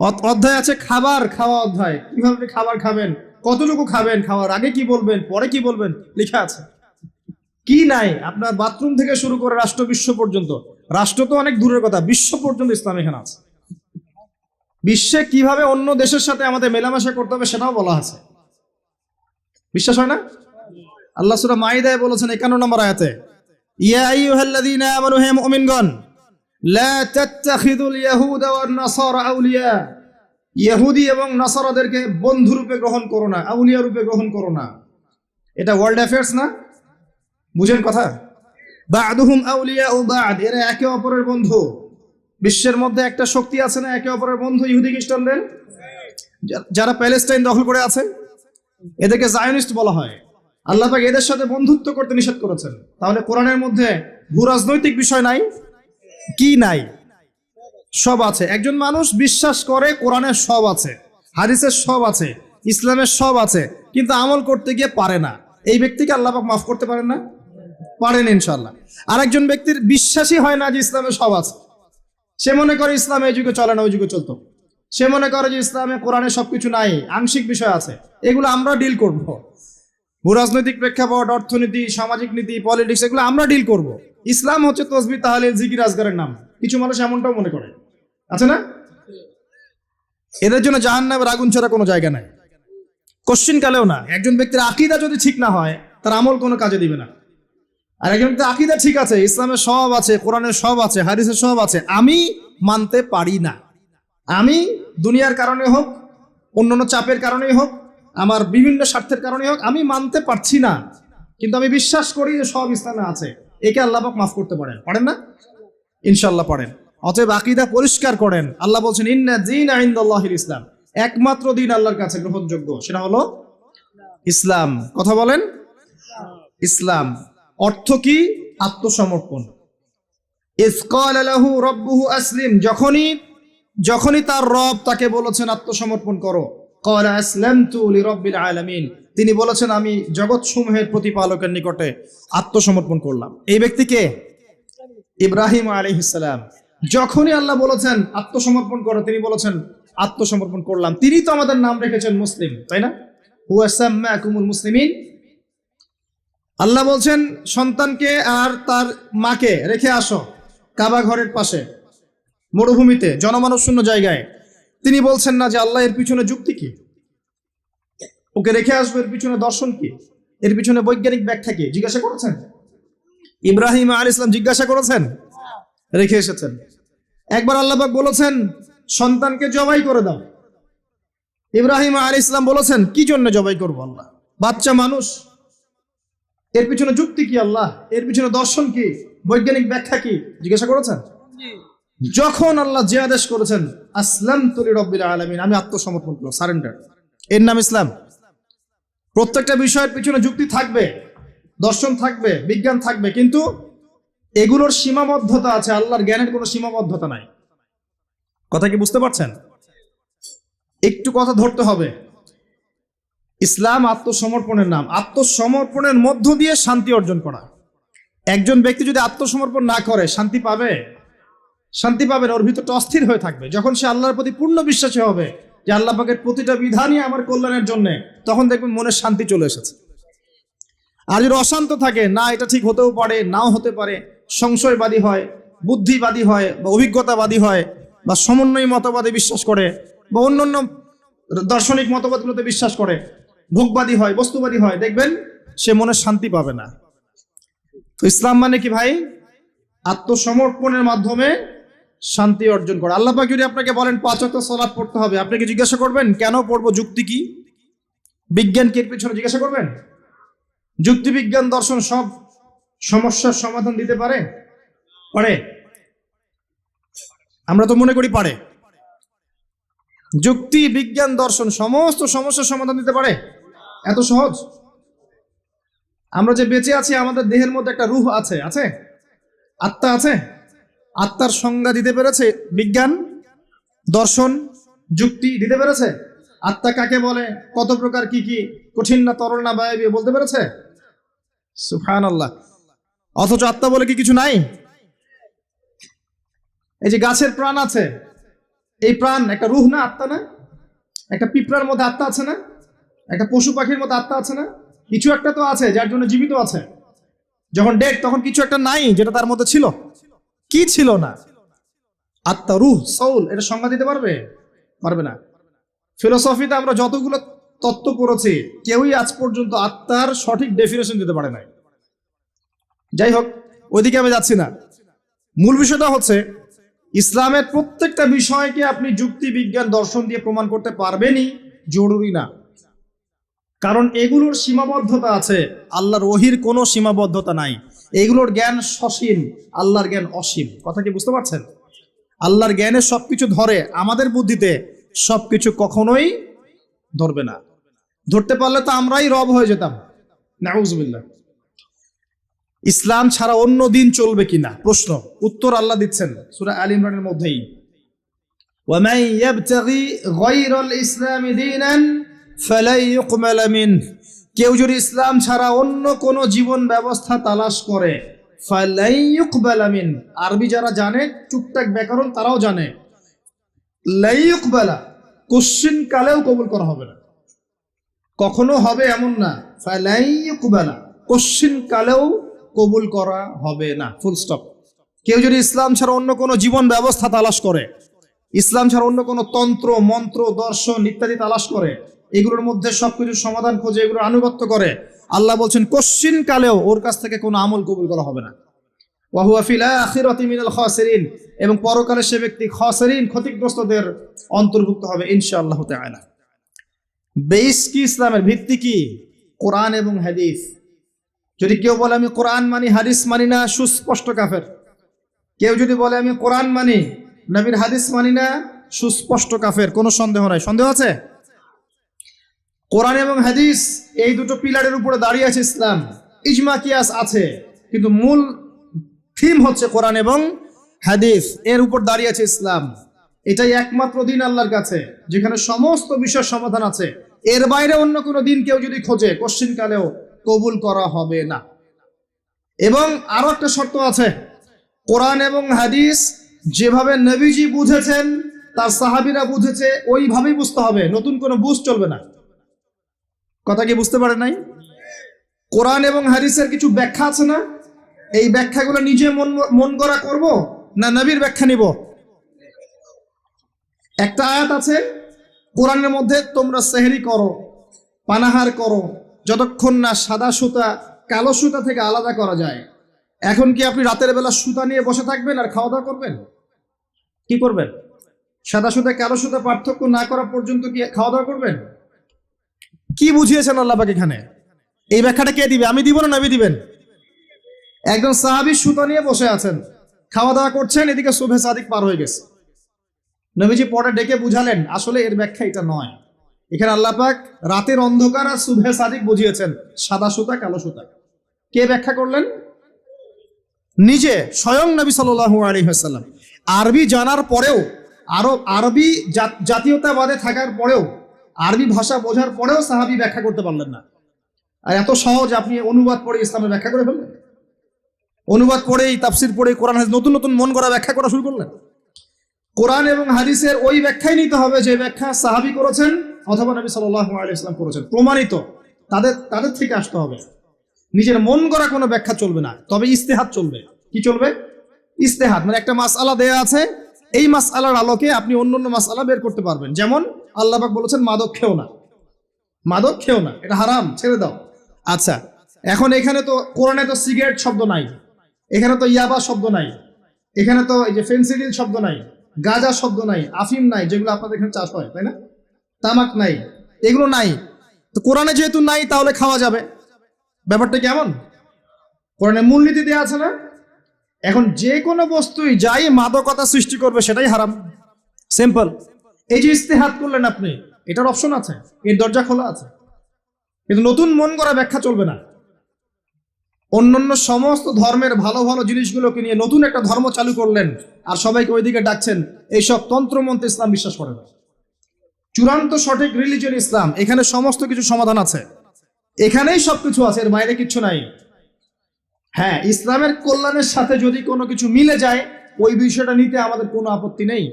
অধ্যায় আছে খাবার খাওয়া অধ্যায়, কিভাবে আপনি খাবার খাবেন, কতটুকু খাবেন, খাওয়ার আগে কি বলবেন, পরে কি বলবেন, লেখা আছে। কি নাই, আপনার বাথরুম থেকে শুরু করে রাষ্ট্র বিশ্ব পর্যন্ত, রাষ্ট্র তো অনেক দূরের কথা, বিশ্ব পর্যন্ত ইসলাম এখানে আছে। বিশ্বে কিভাবে অন্য দেশের সাথে আমাদের মেলামেশা করতে হবে সেটাও বলা আছে। বিশ্বাস হয় না? আল্লাহ সূরা মাইদায় বলেছেন 51 নম্বর আয়াতে, ইয়া আইয়ুহাল্লাযীনা আমানু, হে মুমিনগণ, লা তাত্তাখিযুল ইয়াহুদা ওয়ান নাসারা আউলিয়া, ইহুদি এবং নাসারাদেরকে বন্ধু রূপে গ্রহণ করো না, আউলিয়া রূপে গ্রহণ করো না। এটা ওয়ার্ল্ড অ্যাফেয়ার্স না? বুঝেন কথা? বা'দুহুম আউলিয়াউ বা'দ, এরা একে অপরের বন্ধু। বিশ্বের মধ্যে একটা শক্তি আছে না একে অপরের বন্ধু, ইহুদি খ্রিস্টানদের, যারা প্যালেস্টাইন দখল করে আছে, এদেরকে জায়নিস্ট বলা হয়। আল্লাহ পাক এদের সাথে বন্ধুত্ব করতে নিষেধ করেছেন। তাহলে কোরআনের মধ্যে ভূ রাজনৈতিক বিষয় নাই? কি নাই? সব আছে। একজন মানুষ বিশ্বাস করে কোরআনের সব আছে, হাদিসের সব আছে, ইসলামের সব আছে, কিন্তু আমল করতে গিয়ে পারে না, এই ব্যক্তিকে আল্লাহ পাক মাফ করতে পারেন না? পারেন ইনশাআল্লাহ। আর একজন ব্যক্তির বিশ্বাসই হয় না যে ইসলামে সব আছে, সে মনে করে ইসলাম এই যুগে চলে না ওই যুগে চলতো, সে মনে করে যে ইসলামে কোরআনে সবকিছু নাই, আংশিক বিষয় আছে, এগুলো আমরা ডিল করব। ভূরাজনৈতিক প্রেক্ষাপট, অর্থনীতি, সামাজিক নীতি, পলিটিক্স, এগুলো আমরা ডিল করব। ইসলাম হচ্ছে তসবিহ, তাহলিল, জিকির, আজগারের নাম। কিছু মানুষ এমনটাও মনে করে, আছে না? এদের জন্য জাহান্নামের আগুন ছাড়া কোনো জায়গা নাই, কোশ্চিন কালেও না। একজন ব্যক্তির আকীদা যদি ঠিক না হয়, তার আমল কোনো কাজে দিবে না। আর একজন ব্যক্তির আকীদা ঠিক আছে, ইসলামের সব আছে, কোরআনের সব আছে, হাদিসের সব আছে, আমি মানতে পারি না, আমি দুনিয়ার কারণে হোক, অন্যান্য চাপের কারণেই হোক, আমার বিভিন্ন স্বার্থের কারণে হোক, আমি মানতে পারছি না, কিন্তু আমি বিশ্বাস করি যে সব ইসলামে আছে, একে আল্লাহ পাক মাফ করতে পারেন। পারেন না? ইনশাআল্লাহ পারেন। অতএব আকীদা পরিষ্কার করেন। আল্লাহ বলছেন ইন্না দীনা ইনদাল্লাহিল ইসলাম, একমাত্র দিন আল্লাহর কাছে গ্রহণযোগ্য সেটা হলো ইসলাম। কথা বলেন, ইসলাম। অর্থ কি? আত্মসমর্পণ। ইয ক্বালা লাহু রাব্বুহু আসলিম, যখনই তার রব তাকে বলেছেন আত্মসমর্পণ করো, ক্বালা আসলামতু লিরাব্বিল আলামিন, তিনি বলেছেন আমি জগৎসমূহের প্রতিপালকের নিকটে আত্মসমর্পণ করলাম। এই ব্যক্তিকে ইব্রাহিম আলাইহিস সালাম। যখনই আল্লাহ বলেছেন আত্মসমর্পণ করো, তিনি বলেছেন আত্মসমর্পণ করলাম। তিনি তো আমাদের নাম রেখেছেন মুসলিম, তাই না? হুয়া সাম্মাকুমুল মুসলিমিন। আল্লাহ বলছেন সন্তানকে আর তার মাকে রেখে আসো কাবা ঘরের পাশে, মরুভূমিতে, জনমানব শূন্য জায়গায়। তিনি বলছেন না যে আল্লাহ এর পিছনে যুক্তি কি, ওকে রেখে আসবো, এর পিছনে দর্শন কি, এর পিছনে বৈজ্ঞানিক ব্যাখ্যা কি? জিজ্ঞাসা করেছেন? ইব্রাহিম আলাইহিস সালাম জিজ্ঞাসা করেছেন? রেখে এসেছেন। একবার আল্লাহ পাক বলেছেন সন্তানকে জবাই করে দাও, ইব্রাহিম আলাইহিস সালাম বলেছেন কি জন্য জবাই করবো আল্লাহ, বাচ্চা মানুষ, এর পিছনে যুক্তি কি আল্লাহ, এর পিছনে দর্শন কি, বৈজ্ঞানিক ব্যাখ্যা কি? জিজ্ঞাসা করেছেন? যখন আল্লাহ যে আদেশ করেছেন আসলামতু লিরাব্বিল আলামিন, আমি আত্মসমর্পণ করলাম, সারেন্ডার, এর নাম ইসলাম। প্রত্যেকটা বিষয়ের পিছনে যুক্তি থাকবে, দর্শন থাকবে, বিজ্ঞান থাকবে, কিন্তু এগুলোর সীমাবদ্ধতা আছে, আল্লাহর জ্ঞানের কোনো সীমাবদ্ধতা নাই। কথা কি বুঝতে পারছেন? একটু কথা ধরতে হবে। ইসলাম আত্মসমর্পণের নাম। আত্মসমর্পণের মধ্য দিয়ে শান্তি অর্জন করা। একজন ব্যক্তি যদি আত্মসমর্পণ না করে শান্তি পাবে? শান্তি পাবে না, ওর ভিতরটা অস্থির হয়ে থাকবে। যখন সে আল্লাহর প্রতি পূর্ণ বিশ্বাসী হবে যে আল্লাহ পাকের প্রতিটা বিধানই আমার কল্যাণের জন্য, তখন দেখবেন মনের শান্তি চলে এসেছে। আর যদি অশান্ত থাকে, না এটা ঠিক হতেও পারে, নাও হতে পারে, সংশয়বাদী হয়, বুদ্ধিবাদী হয়, বা অভিজ্ঞতাবাদী হয়, বা সমন্বয়ী মতবাদে বিশ্বাস করে, বা অন্যান্য দার্শনিক মতবাদগুলোতে বিশ্বাস করে, ভোগবাদী হয়, বস্তুবাদী হয়, দেখবেন সে মনে শান্তি পাবে না। তো ইসলাম মানে কি ভাই? আত্মসমর্পণের মাধ্যমে শান্তি অর্জন করা। আল্লাহ পাক যদি আপনাকে বলেন 5 ওয়াক্ত সালাত পড়তে হবে, আপনি কি জিজ্ঞাসা করবেন কেন পড়বো, যুক্তি কি, বিজ্ঞান কি এর পিছনে জিজ্ঞাসা করবেন? যুক্তি, বিজ্ঞান, দর্শন সব সমস্যার সমাধান দিতে পারে? পারে? আমরা তো মনে করি পারে। যুক্তি, বিজ্ঞান, দর্শন সমস্ত সমস্যার সমাধান দিতে পারে? এত সহজ? আমরা যে বেঁচে আছি, আমাদের দেহের মধ্যে একটা রূহ আছে, আছে আত্মা আছে। আত্মার সংজ্ঞা দিতে পেরেছে বিজ্ঞান, দর্শন, যুক্তি? দিতে পেরেছে? আত্মা কাকে বলে, কত প্রকার, কি কি, কঠিন না তরল না বায়বীয়, বলতে পেরেছে? সুবহানাল্লাহ। অথচ আত্মা বলে কি কিছু নাই? এই যে গাছের প্রাণ আছে, এই প্রাণ একটা রুহ না, আত্মা না? একটা পিঁপড়ার মধ্যে আত্মা আছে না? একটা পশু পাখির মধ্যে আত্মা আছে না? কিছু একটা তো আছে যার জন্য জীবিত আছে। যখন ডেড তখন কিছু একটা নাই যেটা তার মধ্যে ছিল। কি ছিল না? আত্মা, রুহ, সোল, এটা সংজ্ঞা দিতে পারবে? পারবে না। ফিলোসফিতে আমরা যতগুলো তত্ত্ব পড়েছি, কেউই আজ পর্যন্ত আত্মার সঠিক ডেফিনেশন দিতে পারে নাই। যাই হোক, ওইদিকে আমি যাচ্ছি না। মূল বিষয়টা হচ্ছে, ইসলামের প্রত্যেকটা বিষয়কে আপনি যুক্তি, বিজ্ঞান, দর্শন দিয়ে প্রমাণ করতে পারবেনই জরুরি না, কারণ এগুলোর সীমাবদ্ধতা আছে। আল্লাহর ওহির কোনো সীমাবদ্ধতা নাই। এগুলোর জ্ঞান সসীম, আল্লাহর জ্ঞান অসীম। কথা কি বুঝতে পারছেন? আল্লাহর জ্ঞানে সবকিছু ধরে, আমাদের বুদ্ধিতে সবকিছু কখনোই ধরবে না। ধরতে পারলে তো আমরাই রব হয়ে যেতাম। নাউজুবিল্লাহ। ইসলাম ছাড়া অন্য দিন চলবে কিনা প্রশ্ন, উত্তর আল্লাহ দিচ্ছেন সূরা আল ইমরানের মধ্যেই। ওয়ামান ইয়াবতাগি গায়রাল ইসলামি দীনান ফালাই ইউকবাল মিনহু, কেউ যদি ইসলাম ছাড়া অন্য কোন জীবন ব্যবস্থা তালাশ করে, ফালাই ইউকবাল মিনহু, আরবি যারা জানে টুকটাক ব্যাকরণ তারাও জানে, লাই ইউকবালা, কোশ্চিন কালেও কবুল করা হবে না। কখনো হবে এমন না, ফালাই ইউকবালা, কোশ্চিন কালেও কবুল করা হবে না, ফুল স্টপ। কেউ যদি ইসলাম ছাড়া অন্য কোনো জীবন ব্যবস্থা তালাশ করে, ইসলাম ছাড়া অন্য কোনো তন্ত্র, মন্ত্র, দর্শন ইত্যাদি তালাশ করে, এগুলোর মধ্যে সবকিছুর সমাধান খোঁজে, এগুলোর আনুগত্য করে, আল্লাহ বলছেন কোশ্চিন কালেও ওর কাছ থেকে কোনো আমল কবুল করা হবে না। ওয়া হুয়া ফিল আখিরাতি মিনাল খাসিরিন, এবং পরকালে সে ব্যক্তি খাসিরিন, ক্ষতিগ্রস্তদের অন্তর্ভুক্ত হবে ইনশাআল্লাহ তাআলা। বেস কি ইসলামের? ভিত্তি কি? কোরআন এবং হাদিস। যদি কেউ বলে আমি কোরআন মানি, হাদিস মানি না, সুস্পষ্ট কাফের। কেউ যদি বলে আমি কোরআন মানি, নবীর হাদিস মানি না, সুস্পষ্ট কাফের, কোনো সন্দেহ নাই। সন্দেহ আছে? কোরআন এবং হাদিস এই দুটো পিলারের উপরে দাঁড়িয়ে আছে ইসলাম। ইজমা কিয়াস আছে, কিন্তু মূল থিম হচ্ছে কোরআন এবং হাদিস, এর উপর দাঁড়িয়ে আছে ইসলাম। এটাই একমাত্র দিন আল্লাহর কাছে যেখানে সমস্ত বিষয়ের সমাধান আছে। এর বাইরে অন্য কোনো দিন কেউ যদি খোঁজে, কোশ্চিন কালেও কবুল করা হবে না। এবং আরো একটা শর্ত আছে, কোরআন এবং হাদিস যেভাবে নবীজি বুঝেছেন, তার সাহাবীরা বুঝেছে, ওইভাবেই বুঝতে হবে, নতুন কোনো বুঝ চলবে না। কথা কি বুঝতে পারে নাই? কোরআন এবং হাদিসের কিছু ব্যাখ্যা আছে না? এই ব্যাখ্যাগুলো নিজে মন গড়া করব না নবীর ব্যাখ্যা নিব? একটা আয়াত আছে কোরআনের মধ্যে, তোমরা সেহরি করো, পানাহার করো, যতক্ষণ না সাদা সুতা কালো সুতা থেকে আলাদা করা যায়। এখন কি আপনি রাতের বেলা সুতা নিয়ে বসে থাকবেন আর খাওয়া দাওয়া করবেন? কি করবেন? সাদা সুতা কালো সুতা পার্থক্য না করা পর্যন্ত কি খাওয়া দাওয়া করবেন? কি বুঝিয়েছেন আল্লাহ পাক এখানে? এই ব্যাখ্যাটা কে দিবে? আমি দিব না নবী দিবেন? একজন সাহাবী সুতা নিয়ে বসে আছেন, খাওয়া দাওয়া করছেন, এদিকে সুবহে সাদিক পার হয়ে গেছে। নবীজি পরে ডেকে বুঝালেন আসলে এর ব্যাখ্যা এটা নয়। এখানে আল্লাহ পাক রাতের অন্ধকার আর সুবহে সাদিক বুঝিয়েছেন, সাদা সুতা কালো সুতা। কে ব্যাখ্যা করলেন? নিজে স্বয়ং নবী সাল্লাল্লাহু আলাইহি ওয়াসাল্লাম। আরবি জানার পরেও, আরবি জাতীয়তাবাদে থাকার পরেও, আরবি ভাষা বোঝার পরেও সাহাবী ব্যাখ্যা করতে পারলেন না। আর এত সহজ আপনি অনুবাদ পড়ে ইসলামের ব্যাখ্যা করে ফেললেন। অনুবাদ পড়েই, তাফসির পড়ে কোরআন হাদিস নতুন নতুন মন গড়া ব্যাখ্যা করা শুরু করলেন। কোরআন এবং হাদিসের ওই ব্যাখ্যাই নিতে হবে যে ব্যাখ্যা সাহাবী করেছেন অথবা নবী সাল্লাল্লাহু আলাইহি ওয়াসাল্লাম করেছেন, প্রমাণিত। তাদের থেকে আসতে হবে। নিজের মন গড়া কোনো ব্যাখ্যা চলবে না, তবে ইস্তেহাদ চলবে। কি চলবে? ইস্তেহাদ মানে একটা মাসআলা দেয়া আছে, এই মাসআলার আলোকে আপনি অন্য মাসআলা বের করতে পারবেন। যেমন আল্লাহ পাক বলেছেন মাদক খেও না, মাদক খেও না, এটা হারাম, ছেড়ে দাও। আচ্ছা, এখন এখানে তো কোরআনে তো সিগারেট শব্দ নাই, এখানে তো ইয়াবা শব্দ নাই, এখানে তো এই যে ফেন্সিডিল শব্দ নাই, গাঁজা শব্দ নাই, আফিম নাই, যেগুলো আপনাদের এখানে চাষ হয়, তাই না? তামাক নাই, এগুলো নাই। তো কোরআনে যেহেতু নাই, তাহলে খাওয়া যাবে। ব্যাপারটা কেমন? কোরআনে মূলনীতি দেওয়া আছে না? এখন যে কোনো বস্তুই যাই মাদকতা সৃষ্টি করবে সেটাই হারাম, সিম্পল। এই যে ইস্তেহাদ করলেন আপনি, এটার অপশন আছে, এর দরজা খোলা আছে, কিন্তু নতুন মন করা ব্যাখ্যা চলবে না। অন্যান্য সমস্ত ধর্মের ভালো ভালো জিনিসগুলোকে নিয়ে নতুন একটা ধর্ম চালু করলেন আর সবাইকে ওইদিকে ডাকছেন। এইসব তন্ত্রমন্ত্র ইসলাম বিশ্বাস করে না। চূড়ান্ত সঠিক রিলিজিয়ন ইসলাম, এখানে সমস্ত কিছু সমাধান আছে, এখানেই সবকিছু আছে, এর বাইরে কিচ্ছু নাই। হ্যাঁ, ইসলামের কল্যাণের সাথে যদি কোনো কিছু মিলে যায়, ওই বিষয়টা নিতে আমাদের কোনো আপত্তি নেই।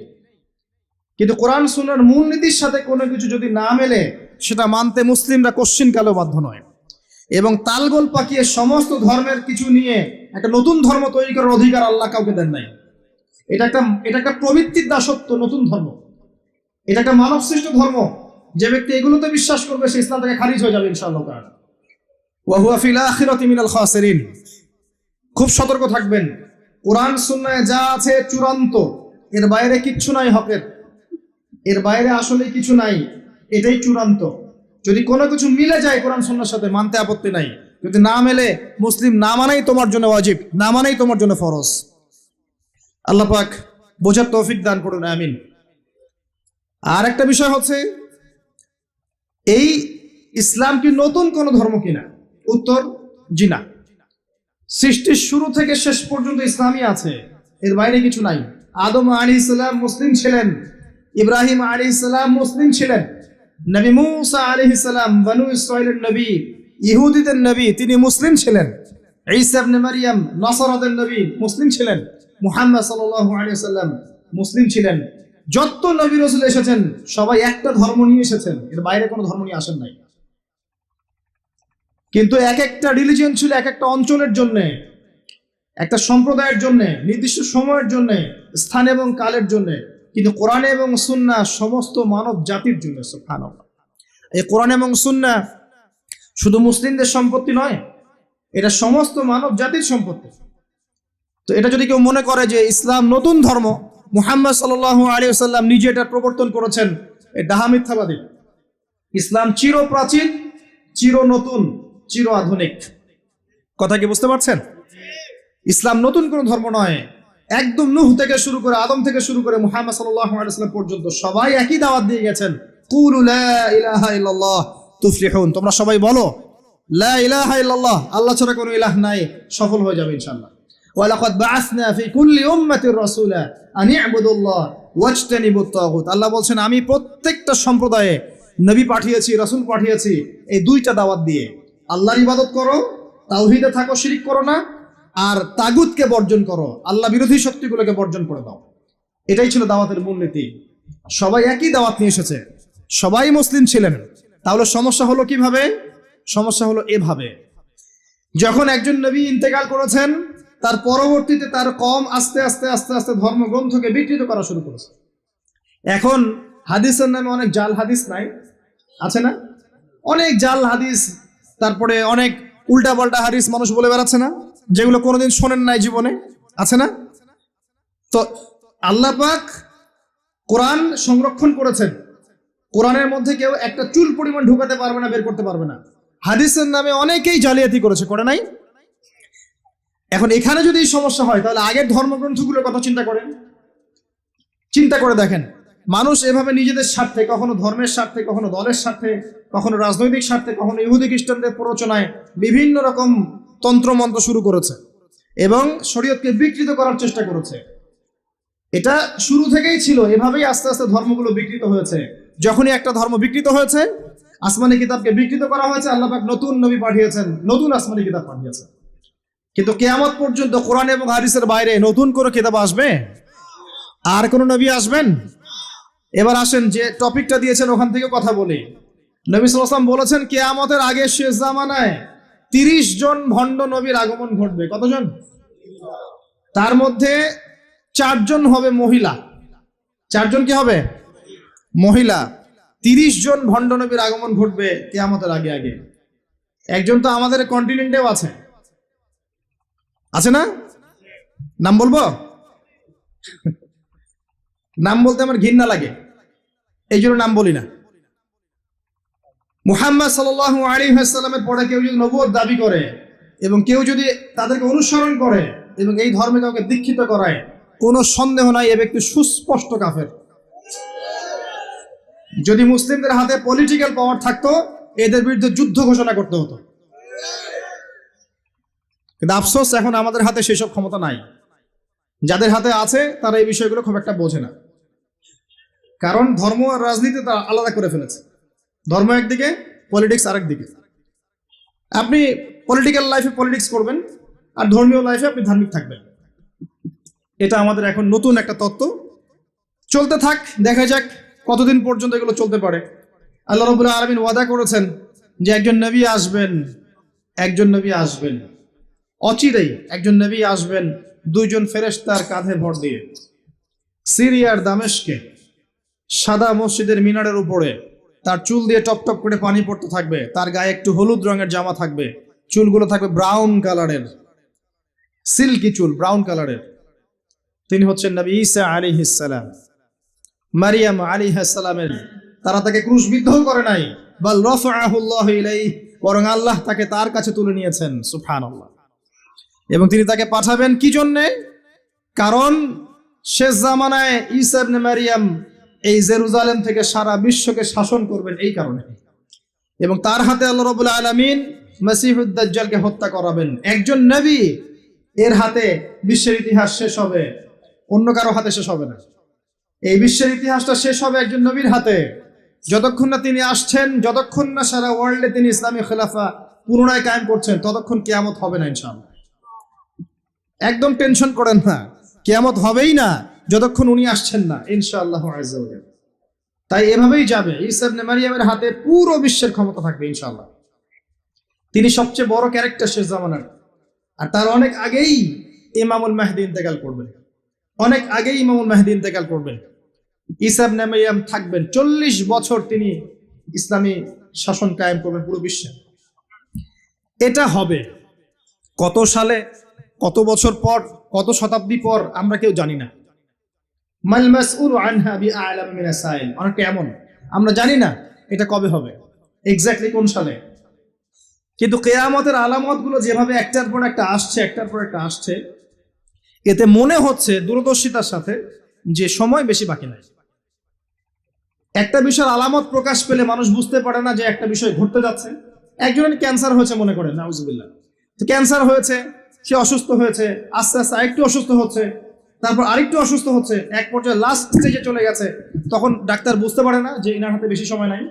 কিন্তু কোরআন সুন্নাহর মূলনীতির সাথে কোনো কিছু যদি না মেলে সেটা মানতে মুসলিমরা কোশ্চিনকালেও বাধ্য নয়। এবং তালগোল পাকিয়ে সমস্ত ধর্মের কিছু নিয়ে একটা নতুন ধর্ম তৈরি করার অধিকার আল্লাহ কাউকে দেন নাই। এটা একটা প্রবৃত্তির দাসত্ব, নতুন ধর্ম। এটা একটা মানব সৃষ্ট ধর্ম। যে ব্যক্তি এগুলোতে বিশ্বাস করবে সে ইসলাম থেকে খারিজ হয়ে যাবে ইনশাআল্লাহ তাআলা। ওয়া হুয়া ফিল আখিরাতি মিনাল খাসিরিন। খুব সতর্ক থাকবেন। কোরআন সুন্নাহে যা আছে চূড়ান্ত, এর বাইরে কিচ্ছু নাই হকের, এর বাইরে আসলে কিছু নাই, এটাই চূড়ান্ত। যদি কোনো কিছু মিলে যায় কোরআন সুন্নাহর সাথে মানতে আপত্তি নাই, যদি না মেলে মুসলিম না মানাই তোমার জন্য ওয়াজিব, না মানাই তোমার জন্য ফরজ। আল্লাহ পাক বোঝার তৌফিক দান করুন, আমিন। আর একটা বিষয় হচ্ছে, এই ইসলাম কি নতুন কোন ধর্ম কিনা? উত্তর জি না। সৃষ্টির শুরু থেকে শেষ পর্যন্ত ইসলামই আছে, এর বাইরে কিছু নাই। আদম আলাইহিস সালাম মুসলিম ছিলেন, ইব্রাহিম আলাইহিস সালাম মুসলিম ছিলেন, নবী মুসা আলাইহিস সালাম বনু ইসরাইলের নবী, ইহুদিদের নবী, তিনি মুসলিম ছিলেন। ঈসা ইবনে মারইয়াম নসরাদের নবী মুসলিম ছিলেন। মুহাম্মদ সাল্লাল্লাহু আলাইহি ওয়াসাল্লাম মুসলিম ছিলেন। যত নবী রাসূল এসেছেন সবাই একটা ধর্ম নিয়ে এসেছেন, এর বাইরে কোনো ধর্ম নিয়ে আসেন নাই। কিন্তু এক একটা রিলিজিয়ন ছিল এক একটা অঞ্চলের জন্য, একটা সম্প্রদায়ের জন্য, নির্দিষ্ট সময়ের জন্য, স্থান এবং কালের জন্য। কিন্তু কোরআন এবং সুন্নাহ সমস্ত মানব জাতির জন্য। সুবহানাল্লাহ। এই কোরআন এবং সুন্নাহ শুধু মুসলিমদের সম্পত্তি নয়, এটা সমস্ত মানব জাতির সম্পত্তি। তো এটা যদি কেউ মনে করে যে ইসলাম নতুন ধর্ম, মুহাম্মদ সাল্লাল্লাহু আলাইহি ওয়াসাল্লাম নিজে এটা প্রবর্তন করেছেন, এটা ডাহা মিথ্যাবাদী। ইসলাম চির প্রাচীন, চির নতুন, চির আধুনিক। কথা কি বুঝতে পারছেন? ইসলাম নতুন কোন ধর্ম নয়। একদম নূহ থেকে শুরু করে, আদম থেকে শুরু করে মুহাম্মদ সাল্লাল্লাহু আলাইহি ওয়াসাল্লাম পর্যন্ত সবাই একই দাওয়াত দিয়ে গেছেন, কুলু লা ইলাহা ইল্লাল্লাহ তুফলিহুন। তোমরা সবাই বলো লা ইলাহা ইল্লাল্লাহ, আল্লাহ ছাড়া কোনো ইলাহ নাই, সফল হয়ে যাবে ইনশাআল্লাহ। ওয়া লাকাদ বাআসনা ফি কুল্লি উম্মাতির রাসূলা আন ইবুদুল্লাহ ওয়াজতানিবুত তাগুত। আল্লাহ বলছেন আমি প্রত্যেকটা সম্প্রদায়ে নবী পাঠিয়েছি, রাসূল পাঠিয়েছি এই দুইটা দাওয়াত দিয়ে, আল্লাহর ইবাদত করো, তাওহীদে থাকো, শিরক করো না, আর তাগুতকে বর্জন করো, আল্লাহ বিরোধী শক্তিগুলোকে বর্জন করে দাও। এটাই ছিল দাওয়াতের মূলনীতি। সবাই একই দাওয়াত নিয়ে এসেছে, সবাই মুসলিম ছিলেন। তাহলে সমস্যা হলো কিভাবে? সমস্যা হলো এভাবে, যখন একজন নবী ইন্তেকাল করেছেন তার পরবর্তীতে তার কওম আস্তে আস্তে আস্তে আস্তে ধর্মগ্রন্থকে বিকৃত করা শুরু করেছে। এখন হাদিসের নামে অনেক জাল হাদিস নাই, আছে না? অনেক জাল হাদিস, তারপরে অনেক উল্টাপাল্টা হাদিস মানুষ বলে বেড়াচ্ছে না, যেগুলো কোনোদিন শোনেন নাই জীবনে, আছে না? তো আল্লাহ পাক কোরআন সংরক্ষণ করেছেন, কোরআনের মধ্যে কেউ একটা চুল পরিমাণ ঢুকাতে পারবে না, বের করতে পারবে না। হাদিসের নামে অনেকেই জালিয়াতি করেছে, করে নাই? এখন এখানে যদি সমস্যা হয় তাহলে আগের ধর্মগ্রন্থগুলোর কথা চিন্তা করেন, চিন্তা করে দেখেন। মানুষ এভাবে নিজেদের স্বার্থে, কখনো ধর্মের স্বার্থে, কখনো দলের স্বার্থে, কখনো রাজনৈতিক স্বার্থে, কখনো ইহুদি খ্রিস্টানদের প্ররোচনায় বিভিন্ন রকম তন্ত্রমন্ত্র শুরু করেছে এবং শরীয়তকে বিকৃত করার চেষ্টা করেছে। এটা শুরু থেকেই ছিল, এভাবেই আস্তে আস্তে ধর্মগুলো বিকৃত হয়েছে। যখনই একটা ধর্ম বিকৃত হয়েছে, আসমানি কিতাবকে বিকৃত করা হয়েছে, আল্লাহ পাক নতুন নবী পাঠিয়েছেন, নতুন আসমানি কিতাব পাঠিয়েছেন। কিন্তু কিয়ামত পর্যন্ত কোরআন এবং হাদিসের বাইরে নতুন কোনো কিতাব আসবে? আর কোন নবী আসবেন? এবার আসেন যে টপিকটা দিয়েছেন ওখান থেকে কথা বলি। নবী সাল্লাল্লাহু আলাইহি ওয়াসাল্লাম বলেছেন কিয়ামতের আগে শেষ জামানায় 30 জন ভণ্ড নবীর আগমন ঘটবে। কতজন? তার মধ্যে 4 জন হবে মহিলা। 4 জন কি হবে? মহিলা। 30 জন ভণ্ড নবীর আগমন ঘটবে কিয়ামতের আগে আগে। একজন তো আমাদের কন্টিনেন্টেও আছে, আছে না? নাম বলবো? নাম বলতে আমার ঘৃণা লাগে, এই জন্য নাম বলি না। মুহাম্মদ সাল্লাল্লাহু আলাইহি ওয়াসাল্লামের পরে কেউ যদি নবুয়ত দাবি করে এবং কেউ যদি তাদেরকে অনুসরণ করে এবং এই ধর্মে কাউকে দীক্ষিত করায়, কোনো সন্দেহ নাই এ ব্যক্তি সুস্পষ্ট কাফের। যদি মুসলিমদের হাতে পলিটিক্যাল পাওয়ার থাকতো এদের বিরুদ্ধে যুদ্ধ ঘোষণা করতে হতো, কিন্তু আফসোস এখন আমাদের হাতে সেসব ক্ষমতা নাই। যাদের হাতে আছে তারা এই বিষয়গুলো খুব একটা বোঝে না, কারণ ধর্ম আর রাজনীতি তারা আলাদা করে ফেলেছে। ধর্ম একদিকে, পলিটিক্স আরেক দিকে। আপনি পলিটিক্যাল লাইফে পলিটিক্স করবেন আর ধর্মীয় লাইফে আপনি ধার্মিক থাকবেন। এটা আমাদের এখন নতুন একটা তত্ত্ব, চলতে থাক, দেখা যাক কতদিন পর্যন্ত এগুলো চলতে পারে। আল্লাহ রাব্বুল আলামিন ওয়াদা করেছেন যে একজন নবী আসবেন, একজন নবী আসবেন, অচিরেই একজন নবী আসবেন, দুইজন ফেরেশতার কাঁধে ভর দিয়ে সিরিয়ার দামেস্কে সাদা মসজিদের মিনারের উপরে তার চুল দিয়ে টপ টপ করে পানি পড়তে থাকবে, তার গায়ে একটু হলুদ রঙের জামা থাকবে, চুলগুলো থাকবে ব্রাউন কালারের, সিল্কি চুল, ব্রাউন কালারের। তিনি হচ্ছেন নবী ঈসা আলাইহিস সালাম। মারিয়াম আলাইহিস সালামের তারা তাকে ক্রুশবিদ্ধ করে নাই, বাল রাফাআহুল্লাহু ইলাইহি, বরং আল্লাহ তাকে তার কাছে তুলে নিয়েছেন, সুবহানাল্লাহ। এবং তিনি তাকে পাঠাবেন কি জন্যে? কারণ শেষ জামানায় ঈসা ইবনে মারিয়াম এই জেরুজালেম থেকে সারা বিশ্বকে শাসন করবেন এই কারণে। এবং তার হাতে আল্লাহ রাব্বুল আলামিন মসিহুদ দাজ্জালকে হত্যা করাবেন। একজন নবী এর হাতে বিশ্বের ইতিহাস শেষ হবে, অন্য কারো হাতে শেষ হবে না। এই বিশ্বের ইতিহাসটা শেষ হবে একজন নবীর হাতে। যতক্ষণ না তিনি আসছেন, যতক্ষণ না সারা ওয়ার্ল্ডে তিনি ইসলামী খেলাফা পুনরায় কায়েম করছেন, ততক্ষণ কিয়ামত হবে না ইনশাআল্লাহ। একদম টেনশন করেন না, কিয়ামত হবেই না যতক্ষণ উনি আসছেন না, ইনশাআল্লাহ আযজা ওয়া জাল্লা। তাই এভাবেই যাবে, ঈসা ইবনে মারিয়ামের হাতে পুরো বিশ্বের ক্ষমতা থাকবে ইনশাআল্লাহ। তিনি সবচেয়ে বড় ক্যারেক্টার শেষ জামানার। আর তার অনেক আগেই ইমামুল মাহদী ইন্তেকাল করবেন, অনেক আগেই ইমামুল মাহদী ইন্তেকাল করবেন। ঈসা ইবনে মারিয়াম থাকবেন 40 বছর, তিনি ইসলামী শাসন কায়েম করবেন পুরো বিশ্বে। এটা হবে কত সালে, কত বছর পর, কত শতাব্দী পর আমরা কেউ জানি না। মাল মাসউলু আনহা বিআলাম মিনাস সাইল, অনেকটা এমন আমরা জানি না এটা কবে হবে, এক্স্যাক্টলি কোন সালে। কিন্তু কিয়ামতের আলামতগুলো যেভাবে একটার পর একটা আসছে, একটার পর একটা আসছে, এতে মনে হচ্ছে দূরদর্শিতার সাথে যে সময় বেশি বাকি নাই। একটা বিষয়ের আলামত প্রকাশ পেলে মানুষ বুঝতে পারে না যে একটা বিষয় ঘটতে যাচ্ছে। একজনের ক্যান্সার হয়েছে মনে করেন, নাউজুবিল্লাহ, তো ক্যান্সার হয়েছে, সে অসুস্থ হয়েছে, আস্তে আস্তে আরেকটু অসুস্থ হচ্ছে, তারপর আরেকটু অসুস্থ হচ্ছে, এক পর্যায়ে লাস্ট স্টেজে চলে গেছে। তখন ডাক্তার বুঝতে পারে না যে ইনার হাতে বেশি সময় নাই।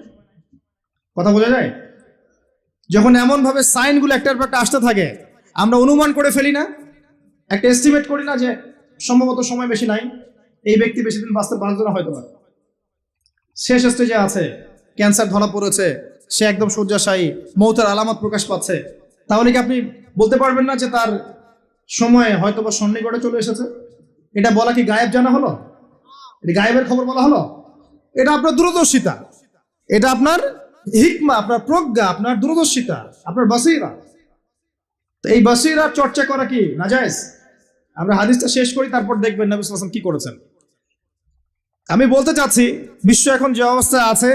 কথা বোঝা যায়? যখন এমন ভাবে সাইনগুলো একটার পর একটা আসতে থাকে, আমরা অনুমান করে ফেলি না, একটা এস্টিমেট করি না যে সম্ভবত সময় বেশি নাই, এই ব্যক্তি বেশি দিন বাঁচতে পারবে না, হয়তো শেষ স্টেজে আছে, ক্যান্সার ধরা পড়েছে, সে একদম শয্যাশায়ী, মৌতের আলামত প্রকাশ পাচ্ছে। তাহলে কি আপনি বলতে পারবেন না যে তার সময় হয়তো বা সন্নিকটে চলে এসেছে? এটা বলা কি গায়েব জানা হলো? এটা গায়েবের খবর বলা হলো? এটা আপনার দূরদর্শিতা, এটা আপনার হিকমা, আপনার প্রজ্ঞা, আপনার দূরদর্শিতা, আপনার বাসীরা। তো এই বাসীরার চর্চা করা কি নাজায়েজ? আমরা হাদিসটা শেষ করি, তারপর দেখবেন নবী সাল্লাল্লাহু আলাইহি ওয়াসাল্লাম কি করেছেন। আমি বলতে চাচ্ছি, বিশ্ব এখন যে অবস্থায় আছে,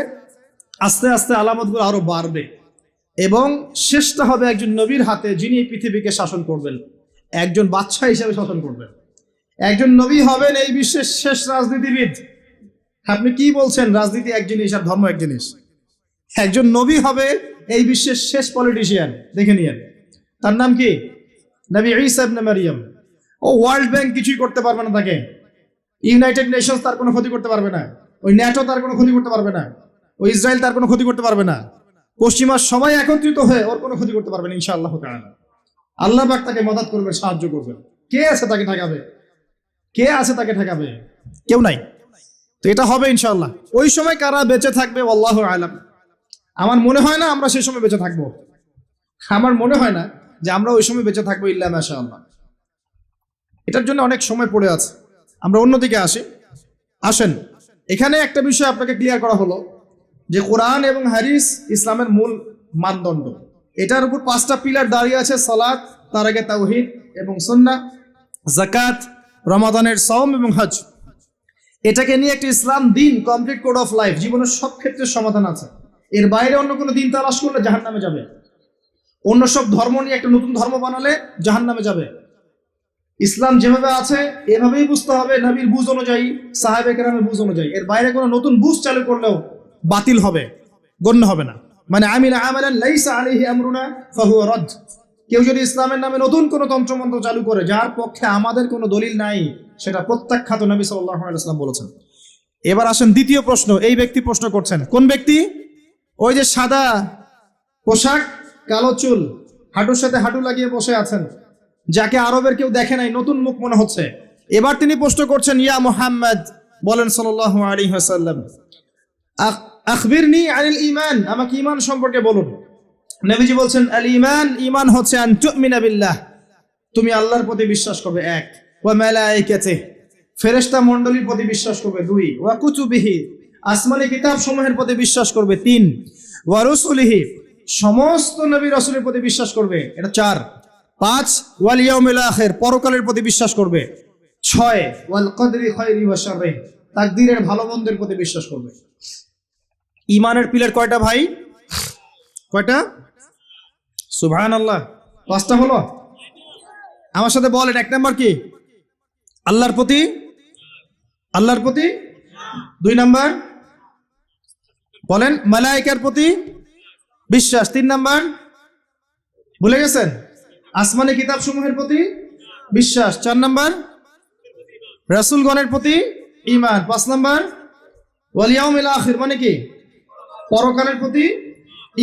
আস্তে আস্তে আলামতগুলো আরো বাড়বে এবং শেষটা হবে একজন নবীর হাতে, যিনি পৃথিবীকে শাসন করবেন, একজন বাদশা হিসেবে শাসন করবেন। একজন নবী হবেন এই বিশ্বের শেষ রাজনীতিবিদ। আপনি কি বলছেন? রাজনীতি এক জিনিস আর ধর্ম এক জিনিস। একজন নবী হবে এই বিশ্বের শেষ পলিটিশিয়ান, দেখে নিয়েন। তার নাম কি? নবী ঈসা ইবনে মারিয়াম। ও ওয়ার্ল্ড ব্যাংক কিছুই করতে পারবে না তাকে, ইউনাইটেড নেশনস তার কোনো ক্ষতি করতে পারবে না, ওই ন্যাটো তার কোনো ক্ষতি করতে পারবে না, ওই ইসরায়েল তার কোনো ক্ষতি করতে পারবে না, পশ্চিমার সবাই একত্রিত হয়ে ওর কোনো ক্ষতি করতে পারবে না ইনশাআল্লাহ তাআলা। আল্লাহ পাক তাকে মদদ করবে, সাহায্য করবে। কে আছে তাকে ঠেকাবে? কে আছে তাকে ঠেকাবে? কেউ নাই। তো এটা হবে ইনশাআল্লাহ। ওই সময় কারা বেঁচে থাকবে আল্লাহু আলাম। আমার মনে হয় না আমরা সেই সময় বেঁচে থাকবো, আমার মনে হয় না যে আমরা ওই সময় বেঁচে থাকবো, ইল্লা মাশাআল্লাহ। এটার জন্য অনেক সময় পড়ে আছে। আমরা অন্যদিকে আসেন। এখানে একটা বিষয় আপনাকে ক্লিয়ার করা হলো যে কোরআন এবং হাদিস ইসলামের মূল মানদণ্ড। এটার উপর 5টা পিলার দাঁড়িয়ে আছে: সালাত, তার আগে তাওহীদ এবং সুন্নাহ, যাকাত, রমাদানের সাওম এবং হজ। এটাকে নিয়ে একটা ইসলাম দিন, কমপ্লিট কোড অফ লাইফ, জীবনের সব ক্ষেত্রে সমাধান আছে। এর বাইরে অন্য কোনো দিন তালাশ করলে জাহান্নামে যাবে। অন্য সব ধর্ম নিয়ে একটা নতুন ধর্ম বানালে জাহান্নামে যাবে। ইসলাম যেভাবে আছে এভাবেই বুঝতে হবে, নবীর বুঝ অনুযায়ী, সাহাবে কেরামের বুঝ অনুযায়ী। এর বাইরে কোনো নতুন বুঝ চালু করলেও বাতিল হবে, গণ্য হবে না। মানে আমিলা আমালান লাইসা আলাইহি আমরুনা ফাহুয়া রাদ। কেউ যদি ইসলামের নামে নতুন কোনো তন্ত্রমন্ত্র চালু করে যার পক্ষে আমাদের কোনো দলিল নাই, সেটা প্রত্যাখ্যাত, নবী সাল্লাল্লাহু আলাইহি ওয়াসাল্লাম বলেছেন। এবার আসেন দ্বিতীয় প্রশ্ন। এই ব্যক্তি প্রশ্ন করছেন, কোন ব্যক্তি? ওই যে সাদা পোশাক, কালো চুল, হাঁটুর সাথে হাঁটু লাগিয়ে বসে আছেন, যাকে আরবের কেউ দেখে নাই, নতুন মুখ মনে হচ্ছে। এবার তিনি প্রশ্ন করছেন, ইয়া মুহাম্মদ বলেন সাল্লাল্লাহু আলাইহি ওয়াসাল্লাম, আখবিরনি আনিল ঈমান, আমাকে ঈমান সম্পর্কে বলুন। নবীজি বলছেন, আল ঈমান, ঈমান হচ্ছে আন তুমিনা বিল্লাহ, তুমি আল্লাহর প্রতি বিশ্বাস করবে, এক, ওয়া মালাইকাতিহি, ফেরেশতা মণ্ডলীর প্রতি বিশ্বাস করবে, দুই, ওয়া কুতুবিহি, আসমানি কিতাব সমূহের প্রতি বিশ্বাস করবে, তিন, ওয়া রুসুলিহি, সমস্ত নবী রাসূলের প্রতি বিশ্বাস করবে, এটা চার, পাঁচ, ওয়াল ইয়াউমিল আখির, পরকালের প্রতি বিশ্বাস করবে, ছয়, ওয়াল কদরি খায়রি ওয়া শাররি, তাকদীরের ভালো মন্দের প্রতি বিশ্বাস করবে। ঈমানের পিলার কয়টা ভাই? কয়টা? সুবহানাল্লাহ, পাঁচটা হলো। আমার সাথে বলেন, এক নাম্বার কি? আল্লাহর প্রতি, আল্লাহর প্রতি। দুই নাম্বার বলেন, মালায়েকার প্রতি বিশ্বাস। তিন নাম্বার ভুলে গেছেন? আসমানি কিতাব সমূহের প্রতি বিশ্বাস। চার নাম্বার রাসূলগণের প্রতি ঈমান। পাঁচ নাম্বার ওয়াল ইয়াউমিল আখির, মানে কি? পরকালের প্রতি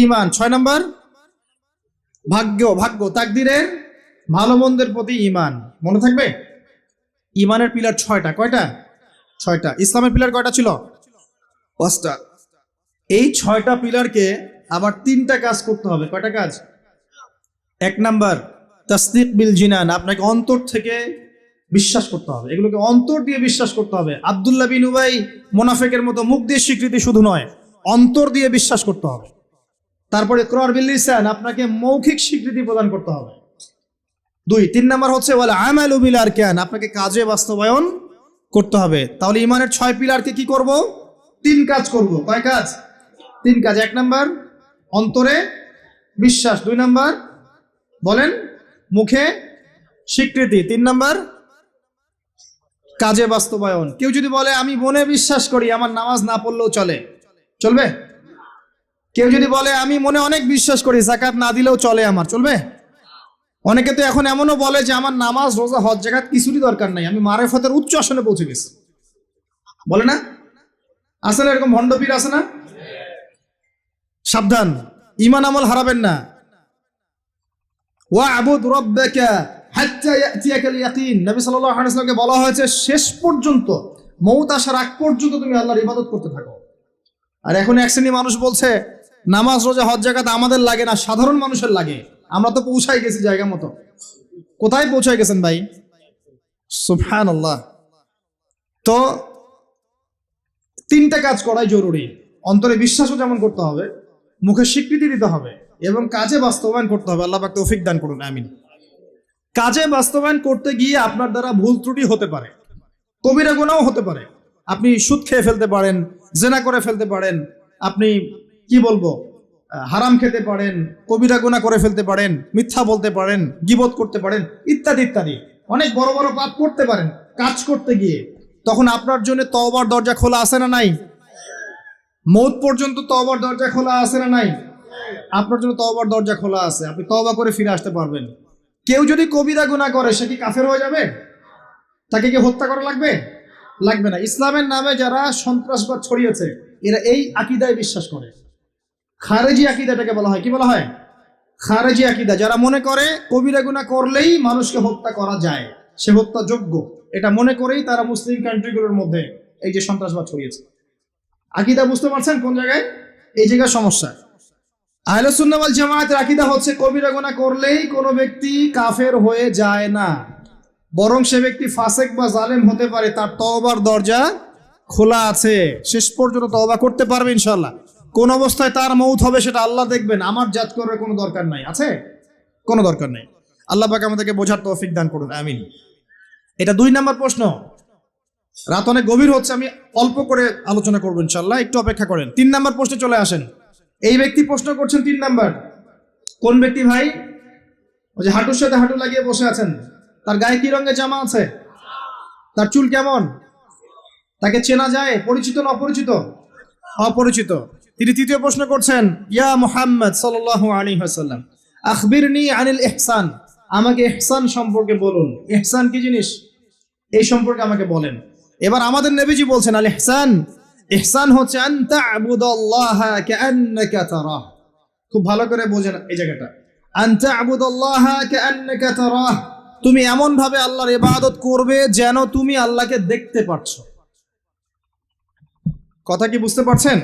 ঈমান। ছয় নাম্বার ভাগ্য, তাকদীরের ভালো মন্দের প্রতি ঈমান। মনে থাকবে? ঈমানের পিলার ছয়টা। কয়টা? ছয়টা। ইসলামের পিলার কয়টা ছিল? পাঁচটা। এই ছয়টা পিলারকে আবার তিনটা কাজ করতে হবে। কয়টা কাজ? এক নাম্বার তাসদিক বিল জিনান, আপনাকে অন্তর থেকে বিশ্বাস করতে হবে, এগুলোকে অন্তর দিয়ে বিশ্বাস করতে হবে। আব্দুল্লাহ বিন উবাই মুনাফিকের মতো মুখ দিয়ে স্বীকৃতি শুধু নয়, অন্তর দিয়ে বিশ্বাস করতে হবে। তারপরে ইকরার বিল লিসান, আপনাকে মৌখিক স্বীকৃতি প্রদান করতে হবে। দুই, তিন নাম্বার হচ্ছে ওয়াল আমালু বিল আরকান, আপনাকে কাজে বাস্তবায়ন করতে হবে। তাহলে ঈমানের ছয় পিলারকে কি করব? তিন কাজ করব। কয় কাজ? তিন কাজ। এক নাম্বার অন্তরে বিশ্বাস, দুই নাম্বার বলেন মুখে স্বীকৃতি, তিন নাম্বার কাজে বাস্তবায়ন। কেউ যদি বলে আমি মনে বিশ্বাস করি, আমার নামাজ না পড়লেও চলে, চলবে? কেউ যদি বলে আমি মনে অনেক বিশ্বাস করি, যাকাত না দিলেও চলে, আমার চলবে? অনেকে তো এখন এমনও বলে যে আমার নামাজ, রোজা, হজ, যাকাত কিছুরই দরকার নাই, আমি মারেফতের উচ্চ আসনে পৌঁছে গেছি, বলে না? আছে না এরকম ভণ্ড পীর? আছে না? সাবধান, ঈমান আমল হারাবেন না। ওয়া'বুদ রাব্বাকা হাত্তা ইয়াতিয়াকাল ইয়াকিন, নবী সাল্লাল্লাহু আলাইহি ওয়াসাল্লামকে বলা হয়েছে শেষ পর্যন্ত, মউত আসার আগ পর্যন্ত তুমি আল্লাহর ইবাদত করতে থাকো। আর এখন এক শ্রেণী মানুষ বলছে নামাজ, রোজা, হজ, যাকাত আমাদের লাগে না, সাধারণ মানুষের লাগে। আমরা তো পৌঁছাই গেছি জায়গা মতো। কোথায় পৌঁছায় গেছেন ভাই? সুবহানাল্লাহ। তো তিনটা কাজ করাই জরুরি। অন্তরে বিশ্বাসও যেমন করতে হবে, মুখে স্বীকৃতি দিতে হবে, এবং কাজে বাস্তবায়ন করতে হবে। আল্লাহ পাক তৌফিক দান করুন, আমিন। কাজে বাস্তবায়ন করতে গিয়ে আপনার দ্বারা ভুল ত্রুটি হতে পারে, কবিরা গুনাহও হতে পারে। আপনি সুদ খেয়ে ফেলতে পারেন, জেনা করে ফেলতে পারেন, আপনি কি বলবো, হারাম খেতে পারেন, কবিরা গুনাহ করে ফেলতে পারেন, মিথ্যা বলতে পারেন, গীবত করতে পারেন, ইত্যাদি ইত্যাদি। অনেক বড় বড় পাপ করতে পারেন কাজ করতে গিয়ে। তখন আপনার জন্য তওবার দরজা খোলা আছে না নাই? মৌত পর্যন্ত তওবার দরজা খোলা আছে না নাই? আপনার জন্য তওবার দরজা খোলা আছে, আপনি তওবা করে ফিরে আসতে পারবেন। কেউ যদি কবিরা গুনাহ করে, সে কি কাফের হয়ে যাবে? তাকে কি হত্যা করা লাগবে? লাগবে না। ইসলামের নামে যারা সন্ত্রাসবাদ ছড়িয়েছে, এরা এই আকীদায় বিশ্বাস করে। খারেজি আকীদাটাকে বলা হয়, কি বলা হয়? খারেজি আকীদা। যারা মনে করে কবিরা গুনাহ করলেই মানুষকে হত্যা করা যায়, সে হত্যাযোগ্য, এটা মনে করেই তারা মুসলিম কান্ট্রিগুলোর মধ্যে এই যে সন্ত্রাসবাদ ছড়িয়েছে। আকীদা বুঝতে পারছেন কোন জায়গায়? এই জায়গায় সমস্যা। আহলে সুন্নাহ ওয়াল জামায়াতের আকীদা হচ্ছে কবিরা গুনাহ করলেই কোনো ব্যক্তি কাফের হয়ে যায় না, বরং সে ব্যক্তি ফাসেক বা জালেম হতে পারে, তার তওবার দরজা খোলা আছে, শেষ পর্যন্ত তওবা করতে পারবে ইনশাআল্লাহ। কোন অবস্থায় তার মউত হবে সেটা আল্লাহ দেখবেন, আমার জাত করার কোনো দরকার নাই। আছে? কোনো দরকার নেই। আল্লাহ পাক আমাদেরকে বোঝার তৌফিক দান করুন, আমিন। এটা দুই নাম্বার প্রশ্ন। রাত অনেক গভীর হচ্ছে, আমি অল্প করে আলোচনা করবো ইনশাআল্লাহ, একটু অপেক্ষা করেন। তিন নাম্বার প্রশ্নে চলে আসেন। এই ব্যক্তি প্রশ্ন করছেন তিন নাম্বার। কোন ব্যক্তি ভাই? ওই যে হাঁটুর সাথে হাঁটু লাগিয়ে বসে আছেন, তার গায়ে কি রঙের জামা আছে? তার চুল কেমন? তাকে চেনা যায়? পরিচিত না অপরিচিত? অপরিচিত। তিনি তৃতীয় প্রশ্ন করছেন, ইয়া মুহাম্মদ সাল্লাল্লাহু আলাইহি ওয়াসাল্লাম আখবিরনি আনিল ইহসান, আমাকে ইহসান সম্পর্কে বলুন। ইহসান কি জিনিস এই সম্পর্কে আমাকে বলেন। এবার আমাদের নবীজি বলছেন, আল ইহসান, ইহসান হচ্ছে আন তা'বুদাল্লাহা কাআন্নাকা তারাহ। খুব ভালো করে বোঝেন এই জায়গাটা। আন তা'বুদাল্লাহা কাআন্নাকা তারাহ, তুমি এমন ভাবে আল্লাহর ইবাদত করবে যেন তুমি আল্লাহকে দেখতে পাচ্ছ। কথা কি বুঝতে পারছেন?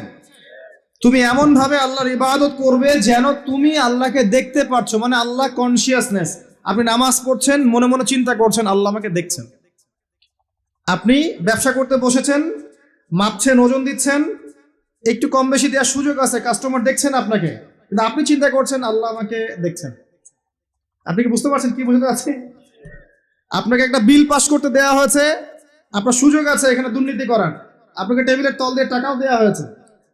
তুমি এমন ভাবে আল্লাহর ইবাদত করবে যেন তুমি আল্লাহকে দেখতে পাচ্ছ, মানে আল্লাহ কনসিয়াসনেস। আপনি নামাজ পড়ছেন, মনে মনে চিন্তা করছেন আল্লাহ আমাকে দেখছেন। আপনি ব্যবসা করতে বসেছেন, মাপছেন, ওজন দিচ্ছেন, একটু কম বেশি দেওয়ার সুযোগ আছে, কাস্টমার দেখছেন আপনাকে, কিন্তু আপনি চিন্তা করছেন আল্লাহ আমাকে দেখছেন। আপনি কি বুঝতে পারছেন কি বুঝতে আছে? আপনাকে একটা বিল পাস করতে দেওয়া হয়েছে, আপনার সুযোগ আছে এখানে দুর্নীতি করার, আপনাকে টেবিলের তল দিয়ে টাকাও দেওয়া হয়েছে,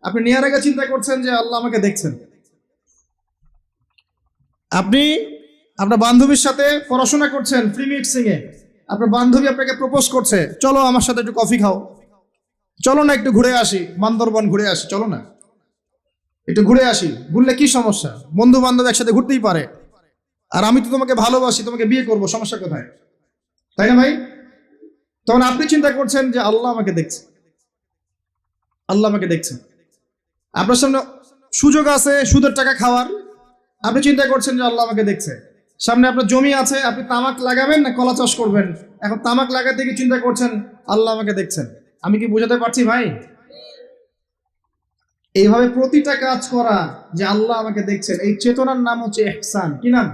আপনি নেওয়ার আগে চিন্তা করছেন যে আল্লাহ আমাকে দেখছেন। আপনি আপনার বান্ধবীর সাথে পড়াশোনা করছেন ফ্রি মিক্সিং এ, আপনার বান্ধবী আপনাকে প্রপোজ করছে, চলো আমার সাথে একটু কফি খাও, চলো না একটু ঘুরে আসি, বান্দরবন ঘুরে আসি, চলো না একটু ঘুরে আসি। ঘুরলে কি সমস্যা? বন্ধু বান্ধব একসাথে ঘুরতেই পারে, আর আমি তো তোমাকে ভালোবাসি, তোমাকে বিয়ে করবো, সমস্যা কোথায়? তাই না ভাই? তখন আপনি চিন্তা করছেন যে আল্লাহ আমাকে দেখছে, আল্লাহ আমাকে দেখছে। আপনার সামনে সুযোগ আছে সুদের টাকা খাওয়ার, আপনি চিন্তা করছেন যে আল্লাহ আমাকে দেখছে। সামনে আপনার জমি আছে, আপনি তামাক লাগাবেন না কলা চাষ করবেন, এখন তামাক লাগাতে গিয়ে চিন্তা করছেন আল্লাহ আমাকে দেখছেন। আমি কি বোঝাতে পারছি ভাই? এইভাবে প্রতিটা কাজ করা যে আল্লাহ আমাকে দেখছেন, এই চেতনার নাম হচ্ছে ইহসান। কি নাম?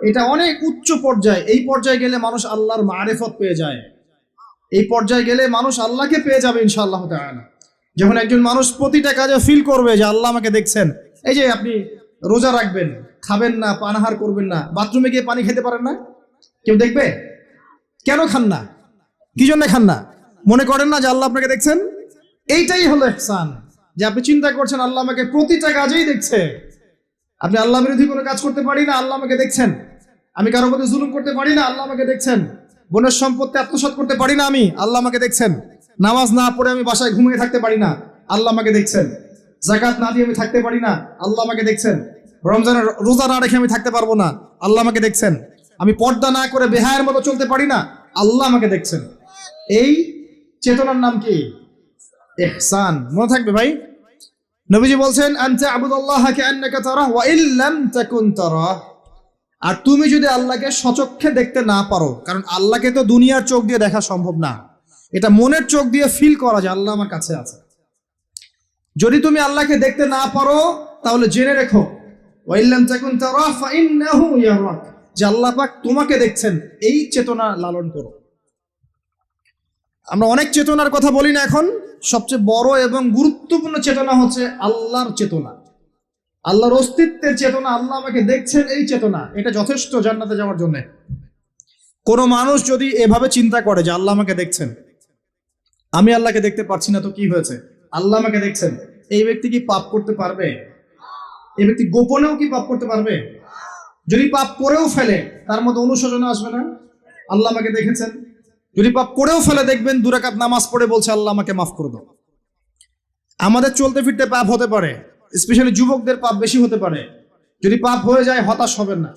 এটা অনেক উচ্চ পর্যায়ে। এই পর্যায়ে গেলে মানুষ আল্লাহর মারিফত পেয়ে যায়, এই পর্যায়ে গেলে মানুষ আল্লাহকে পেয়ে যাবে ইনশাআল্লাহ তাআলা। যখন একজন মানুষ প্রতিটা কাজে ফিল করবে যে আল্লাহ আমাকে দেখছেন। এই যে আপনি রোজা রাখবেন, খাবেন না, পানাহার করবেন না, বাথরুমে গিয়ে পানি খেতে পারেন না, কেউ দেখবে? কেন খান না? কি জন্য খান না? মনে করেন না যে আল্লাহ আপনাকে দেখছেন? এইটাই হলো ইহসান, যে আপনি চিন্তা করছেন আল্লাহ আমাকে প্রতিটা কাজেই দেখছে। আপনি আল্লাহ বিরোধী কোনো কাজ করতে পারি না, আল্লাহ আমাকে দেখছেন। আমি কারোর প্রতি জুলুম করতে পারি না, আল্লাহ আমাকে দেখছেন। বোনের সম্পত্তি আত্মসাৎ করতে পারি না আমি, আল্লাহ আমাকে দেখছেন। নামাজ না পড়ে আমি বাসায় ঘুমিয়ে থাকতে পারি না, আল্লাহ আমাকে দেখছেন। যাকাত না দিয়ে আমি থাকতে পারি না, আল্লাহ আমাকে দেখছেন। রমজানের রোজা না রেখে আমি থাকতে পারবো না, আল্লাহ আমাকে দেখছেন। আমি পর্দা না করে বেহায়ের মতো চলতে পারি না, আল্লাহ আমাকে দেখছেন। এই চেতনার নাম কি? ইহসান। মনে থাকবে ভাই। নবীজি বলছেন আনতা আবুদুল্লাহ কাআন্নাকা তারাহ ওয়া ইল্লাম তাকুন তারাহ। আর তুমি যদি আল্লাহকে সচক্ষে দেখতে না পারো, কারণ আল্লাহকে তো দুনিয়ার চোখ দিয়ে দেখা সম্ভব না, এটা মনের চোখ দিয়ে ফিল করা যায় আল্লাহ আমার কাছে আছে। যদি তুমি আল্লাহকে দেখতে না পারো তাহলে জেনে রেখো ওয়া ইল্লাম তাকুন তারাহ ফাইন্নাহু ইয়ারাক, যে আল্লাহ পাক তোমাকে দেখছেন। এই চেতনা লালন করো। আমরা অনেক চেতনার কথা বলি না এখন, সবচেয়ে বড় এবং গুরুত্বপূর্ণ চেতনা হচ্ছে আল্লাহর চেতনা, আল্লাহর অস্তিত্বের চেতনা। আল্লাহ আমাকে দেখছেন, এই চেতনা, এটা যথেষ্ট জান্নাতে যাওয়ার জন্য। কোনো মানুষ যদি এভাবে চিন্তা করে যে আল্লাহ আমাকে দেখছেন, আমি আল্লাহকে দেখতে পারছি না, তো কি হয়েছে? আল্লাহ আমাকে দেখছেন, এই ব্যক্তি কি পাপ করতে পারবে? এই ব্যক্তি গোপনেও কি পাপ করতে পারবে? যদি পাপ করেও ফেলে তার মধ্যে অনুশোচনা আসবে না? আল্লাহ আমাকে দেখেছেন। যদি পাপ করেও ফেলে দেখবেন 2 রাকাত নামাজ পড়ে বলছে আল্লাহ আমাকে মাফ করে দাও। আমাদের চলতে ফিরতে পাপ হতে পারে, স্পেশালি যুবকদের পাপ বেশি হতে পারে। যদি পাপ হয়ে যায় হতাশ হবেন না,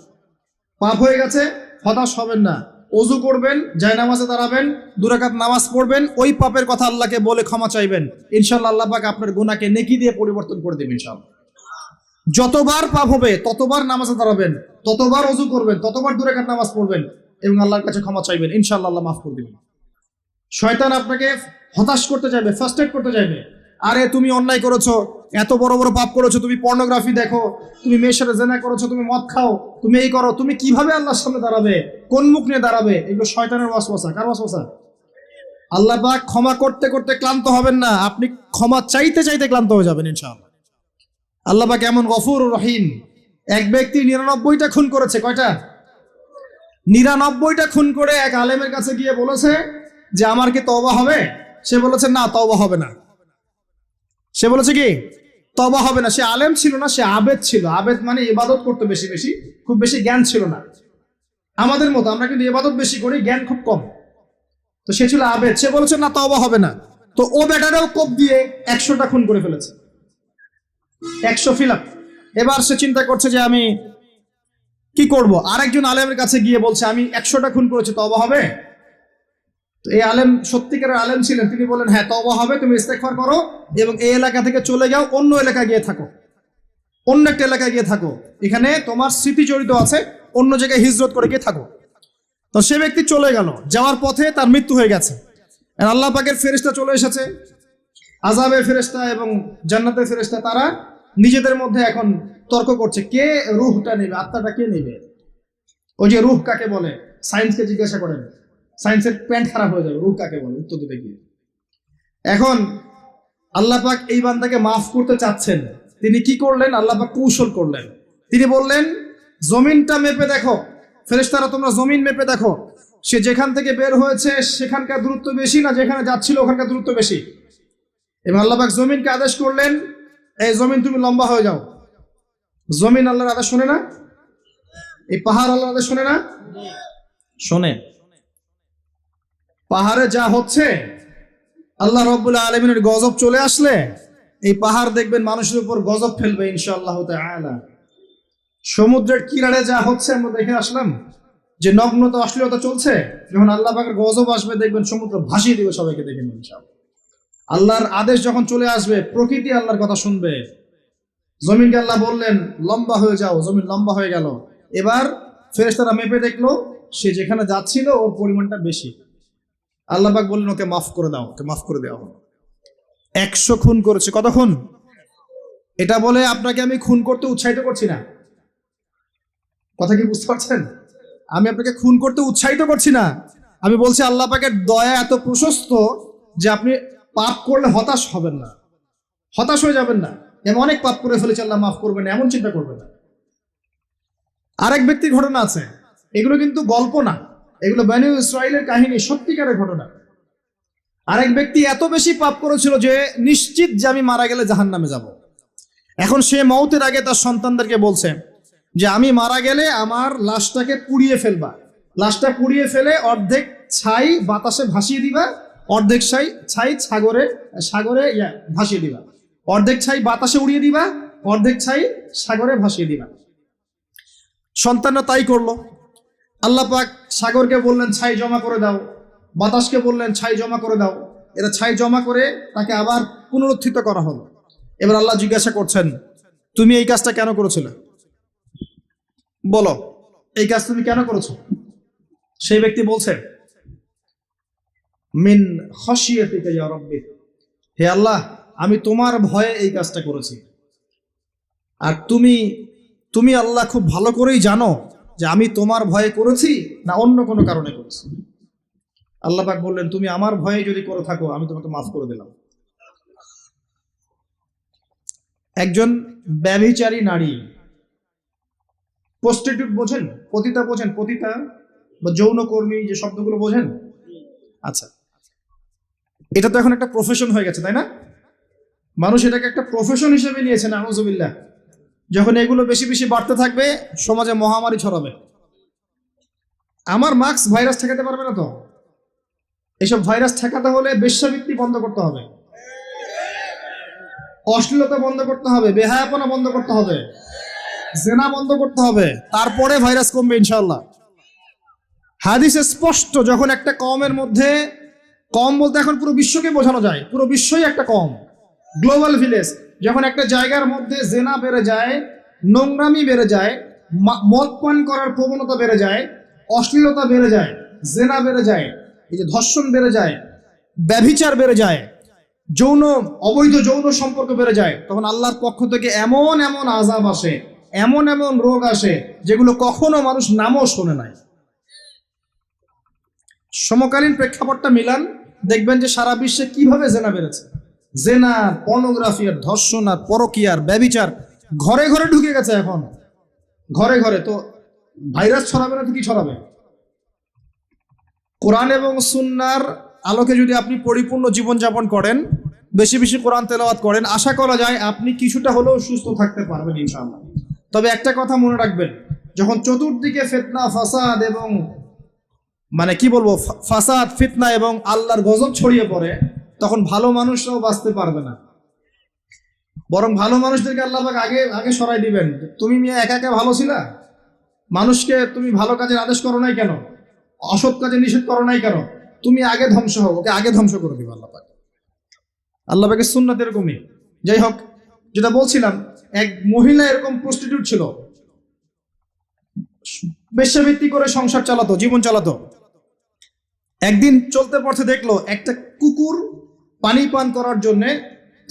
পাপ হয়ে গেছে হতাশ হবেন না। ওযু করবেন, জায়নামাজে দাঁড়াবেন, 2 রাকাত নামাজ পড়বেন, ওই পাপের কথা আল্লাহকে বলে ক্ষমা চাইবেন, ইনশাআল্লাহ আল্লাহ পাক আপনার গুনাহকে নেকি দিয়ে পরিবর্তন করে দেবেন ইনশাআল্লাহ। যতবার পাপ হবে ততবার নামাজে দাঁড়াবেন, ততবার ওযু করবেন, ততবার 2 রাকাত নামাজ পড়বেন এবং আল্লাহর কাছে ক্ষমা চাইবেন, ইনশাআল্লাহ আল্লাহ মাফ করে দেবেন। শয়তান আপনাকে হতাশ করতে চাইবে, ফার্স্ট্রেট করতে চাইবে। আরে তুমি অন্যায় করেছো, এত বড় বড় পাপ করেছো, তুমি পর্নোগ্রাফি দেখো, তুমি মেয়ের সাথে জেনা করেছো, তুমি মদ খাও, তুমি এই করো, তুমি কিভাবে আল্লাহর সামনে দাঁড়াবে, কোন মুখ নিয়ে দাঁড়াবে? এগুলো শয়তানের ওয়াসওয়াসা। কার ওয়াসওয়াসা? আল্লাহ পাক ক্ষমা করতে করতে ক্লান্ত হবেন না, আপনি ক্ষমা চাইতে চাইতে ক্লান্ত হয়ে যাবেন ইনশাআল্লাহ। আল্লাহ পাক এমন গফুর রহিম। এক ব্যক্তি 99টা খুন করেছে। কয়টা? 99টা খুন করে এক আলেমের কাছে গিয়ে বলেছে যে আমার কি তওবা হবে? সে বলেছে না, তওবা হবে না। সে বলেছে কি? তওবা হবে না। সে আলেম ছিল না, সে আবেদ ছিল। আবেদ মানে ইবাদত করতে বেশি বেশি, খুব বেশি জ্ঞান ছিল না। আমাদের মতো আমরা কিন্তু ইবাদত বেশি করি, জ্ঞান খুব কম। তো সে ছিল আবেদ, সে বলেছে না, তওবা হবে না। তো ও বেটারেও কোপ দিয়ে 100টা খুন করে ফেলেছে, 100 ফিল আপ। এবার সে চিন্তা করছে যে আমি কি করব। আরেকজন আলেমের কাছে গিয়ে বলছে আমি 100টা খুন করেছি, তওবা হবে? তো এই আলেম সত্যিকারের আলেম ছিলেন, তিনি বলেন হ্যাঁ তওবা হবে, তুমি ইস্তেগফার করো এবং এই এলাকা থেকে চলে যাও, অন্য এলাকায় গিয়ে থাকো, অন্য একটা এলাকায় গিয়ে থাকো, এখানে তোমার স্মৃতি জড়িত আছে, অন্য জায়গায় হিজরত করে গিয়ে থাকো। তো সে ব্যক্তি চলে গেল, যাওয়ার পথে তার মৃত্যু হয়ে গেছে। আর আল্লাহ পাকের ফেরেশতা চলে এসেছে, আযাবের ফেরেশতা এবং জান্নাতের ফেরেশতা তারা নিজেদের মধ্যে এখন তর্ক করছে কে রূহটা নেবে, আত্মাটা কে নেবে। ওই যে রূহ কাকে বলে, সায়েন্সকে জিজ্ঞাসা করেন, সায়েন্সের প্যান্ট খারাপ হয়ে যাবে, রূহ কাকে বলে উত্তর দিতে গিয়ে। এখন আল্লাহ পাক এই বান্দাকে মাফ করতে চাচ্ছেন, তিনি কি করলেন, আল্লাহ পাক কৌশল করলেন। তিনি বললেন জমিনটা মেপে দেখো, ফেরেশতারা তোমরা জমিন মেপে দেখো, সে যেখান থেকে বের হয়েছে সেখানকার দূরত্ব বেশি না যেখানে যাচ্ছিল ওখানকার দূরত্ব বেশি। এবং আল্লাহ পাক জমিনকে আদেশ করলেন এই জমিন তুমি লম্বা হয়ে যাও। জমিন আল্লাহর আদেশ শোনে না? এই পাহাড় আল্লাহর আদেশ শোনে না? শোনে। পাহাড়ে যা হচ্ছে, আল্লাহ রাব্বুল আলামিনের গজব চলে আসলে এই পাহাড় দেখবেন মানুষের উপর গজব ফেলবে ইনশাআল্লাহ তাআলা। সমুদ্রের কিনারে যা হচ্ছে আমরা দেখে আসলাম যে নগ্নতা অশ্লীলতা চলছে, যখন আল্লাহ পাকের গজব আসবে দেখবেন সমুদ্র ভাসিয়ে দিবে সবাইকে, দেখে নিন ইনশাআল্লাহ। আল্লাহর আদেশ যখন চলে আসবে প্রকৃতি আল্লাহর কথা শুনবে। জমিনকে আল্লাহ বললেন লম্বা হয়ে যাও, জমিন লম্বা হয়ে গেল। এবার ফেরেশতারা মেপে দেখলো সে যেখানে যাচ্ছিল ওর পরিমাণটা বেশি। আল্লাহ পাক বললেন ওকে মাফ করে দাও, ওকে মাফ করে দেওয়া হলো। 100 খুন করেছে। কত খুন? এটা বলে আপনাকে আমি খুন করতে উৎসাহিত করছি না, কথা কি বুঝতে পারছেন? আমি আপনাকে খুন করতে উৎসাহিত করছি না। আমি বলছি আল্লাহ পাকের দয়া এত প্রশস্ত যে আপনি পাপ করলে হতাশ হবেন না, হতাশ হয়ে যাবেন না। আমি অনেক পাপ করে ফেলেছি, আল্লাহ মাফ করবেন এমন চিন্তা করবেন না। আরেক ব্যক্তির ঘটনা আছে, এগুলো কিন্তু গল্প না, এগুলো বনী ইসরাইলের কাহিনী, সত্যিকারের ঘটনা। আরেক ব্যক্তি এত বেশি পাপ করেছিল যে নিশ্চিত যে আমি মারা গেলে জাহান্নামে যাব। এখন সে মওতের আগে তার সন্তানদেরকে বলছে যে আমি মারা গেলে আমার লাশটাকে পুড়িয়ে ফেলবা, লাশটা পুড়িয়ে ফেলে অর্ধেক ছাই বাতাসে ভাসিয়ে দিবা, অর্ধেক ছাই সাগরে ভাসিয়ে দিবা, অর্ধেক ছাই বাতাসে উড়িয়ে দিবা, অর্ধেক ছাই সাগরে ভাসিয়ে দিবা। সন্তানরা তাই করলো। আল্লাহ পাক সাগরকে বললেন ছাই জমা করে দাও, বাতাসকে বললেন ছাই জমা করে দাও। এরা ছাই জমা করে তাকে আবার পুনরুত্থিত করা হলো। এবার আল্লাহ জিজ্ঞাসা করছেন তুমি এই কাজটা কেন করেছিলে, বলো এই কাজ তুমি কেন করেছো? সেই ব্যক্তি বলছে মিন খাশিয়াতিকা ইয়া রাব্বি, হে আল্লাহ আমি তোমার ভয়ে এই কাজটা করেছি। আর তুমি আল্লাহ খুব ভালো করেই জানো যে আমি তোমার ভয়ে করেছি না অন্য কোনো কারণে করেছি। আল্লাহ পাক বললেন তুমি আমার ভয়ে যদি করে থাকো আমি তোমাকে মাফ করে দিলাম। একজন ব্যভিচারী নারী, প্রস্টিটিউট বোঝেন, পতিতা বোঝেন, পতিতা বা যৌনকর্মী যে শব্দগুলো বোঝেন? আচ্ছা, এটা তো এখন একটা প্রফেশন হয়ে গেছে, তাই না? মানুষ এটাকে একটা প্রফেশন হিসেবে নিয়েছে, নাউযুবিল্লাহ। যখন এগুলো বেশি বেশি বাড়তে থাকবে সমাজে মহামারী ছড়াবে। আমার মাস্ক ভাইরাস ঠেকাতে পারবে না তো। এসব ভাইরাস ঠেকাতে হলে বেশ্যাবৃত্তি বন্ধ করতে হবে, অশ্লীলতা বন্ধ করতে হবে, বেহায়াপনা বন্ধ করতে হবে, জেনা বন্ধ করতে হবে, তারপরে ভাইরাস কমবে ইনশাআল্লাহ। হাদিসে স্পষ্ট, যখন একটা কওমের মধ্যে, কম বলতে এখন পুরো বিশ্বকে বোঝানো যায়, পুরো বিশ্বই একটা কম, গ্লোবাল ভিলেজ। যখন একটা জায়গার মধ্যে জেনা বেড়ে যায়, নোংরামি বেড়ে যায়, মদ পান করার প্রবণতা বেড়ে যায়, অশ্লীলতা বেড়ে যায়, জেনা বেড়ে যায়, এই যে ধর্ষণ বেড়ে যায়, ব্যভিচার বেড়ে যায়, অবৈধ যৌন সম্পর্ক বেড়ে যায়, তখন আল্লাহর পক্ষ থেকে এমন এমন আযাব আসে, এমন এমন রোগ আসে যেগুলো কখনো মানুষ নামও শোনে নাই। সমকালীন প্রেক্ষাপটটা মিলান, দেখবেন যে সারা বিশ্বে কিভাবে জেনা বেড়েছে। জেনা, পর্নোগ্রাফি, আর ধর্ষণ, আর পরকীয়ার, ব্যভিচার ঘরে ঘরে ঢুকে গেছে। এখন ঘরে ঘরে তো ভাইরাস ছড়াবে না তো কি ছড়াবে? কোরআন এবং সুন্নাহর আলোকে যদি আপনি পরিপূর্ণ জীবনযাপন করেন, বেশি বেশি কোরআন তেলাওয়াত করেন, আশা করা যায় আপনি কিছুটা হলেও সুস্থ থাকতে পারবেন ইনশাআল্লাহ। তবে একটা কথা মনে রাখবেন, যখন চতুর্দিকে ফিতনা ফাসাদ এবং ফাসাদ ফিতনা এবং আল্লাহর গজব ছড়িয়ে পড়ে, তখন ভালো মানুষরাও বাঁচতে পারবে না। বরং ভালো মানুষদেরকে আল্লাহ পাক আগে সরাই দিবেন। তুমি মিয়া একা একা ভালো ছিলা, মানুষকে তুমি ভালো কাজের আদেশ করো নাই কেন, অসৎ কাজে নিষেধ করো নাই কেন, তুমি আগে ধ্বংস হও, ওকে আগে ধ্বংস করে দিবে আল্লাহ পাক। আল্লাহ পাকের সুন্নাত এরকমই। যাই হোক, যেটা বলছিলাম, এক মহিলা এরকম প্রস্টিটিউট ছিল, বেশ্যাবৃত্তি করে সংসার চালাতো, জীবন চালাতো। একদিন চলতে পড়তে দেখলো একটা কুকুর পানি পান করার জন্য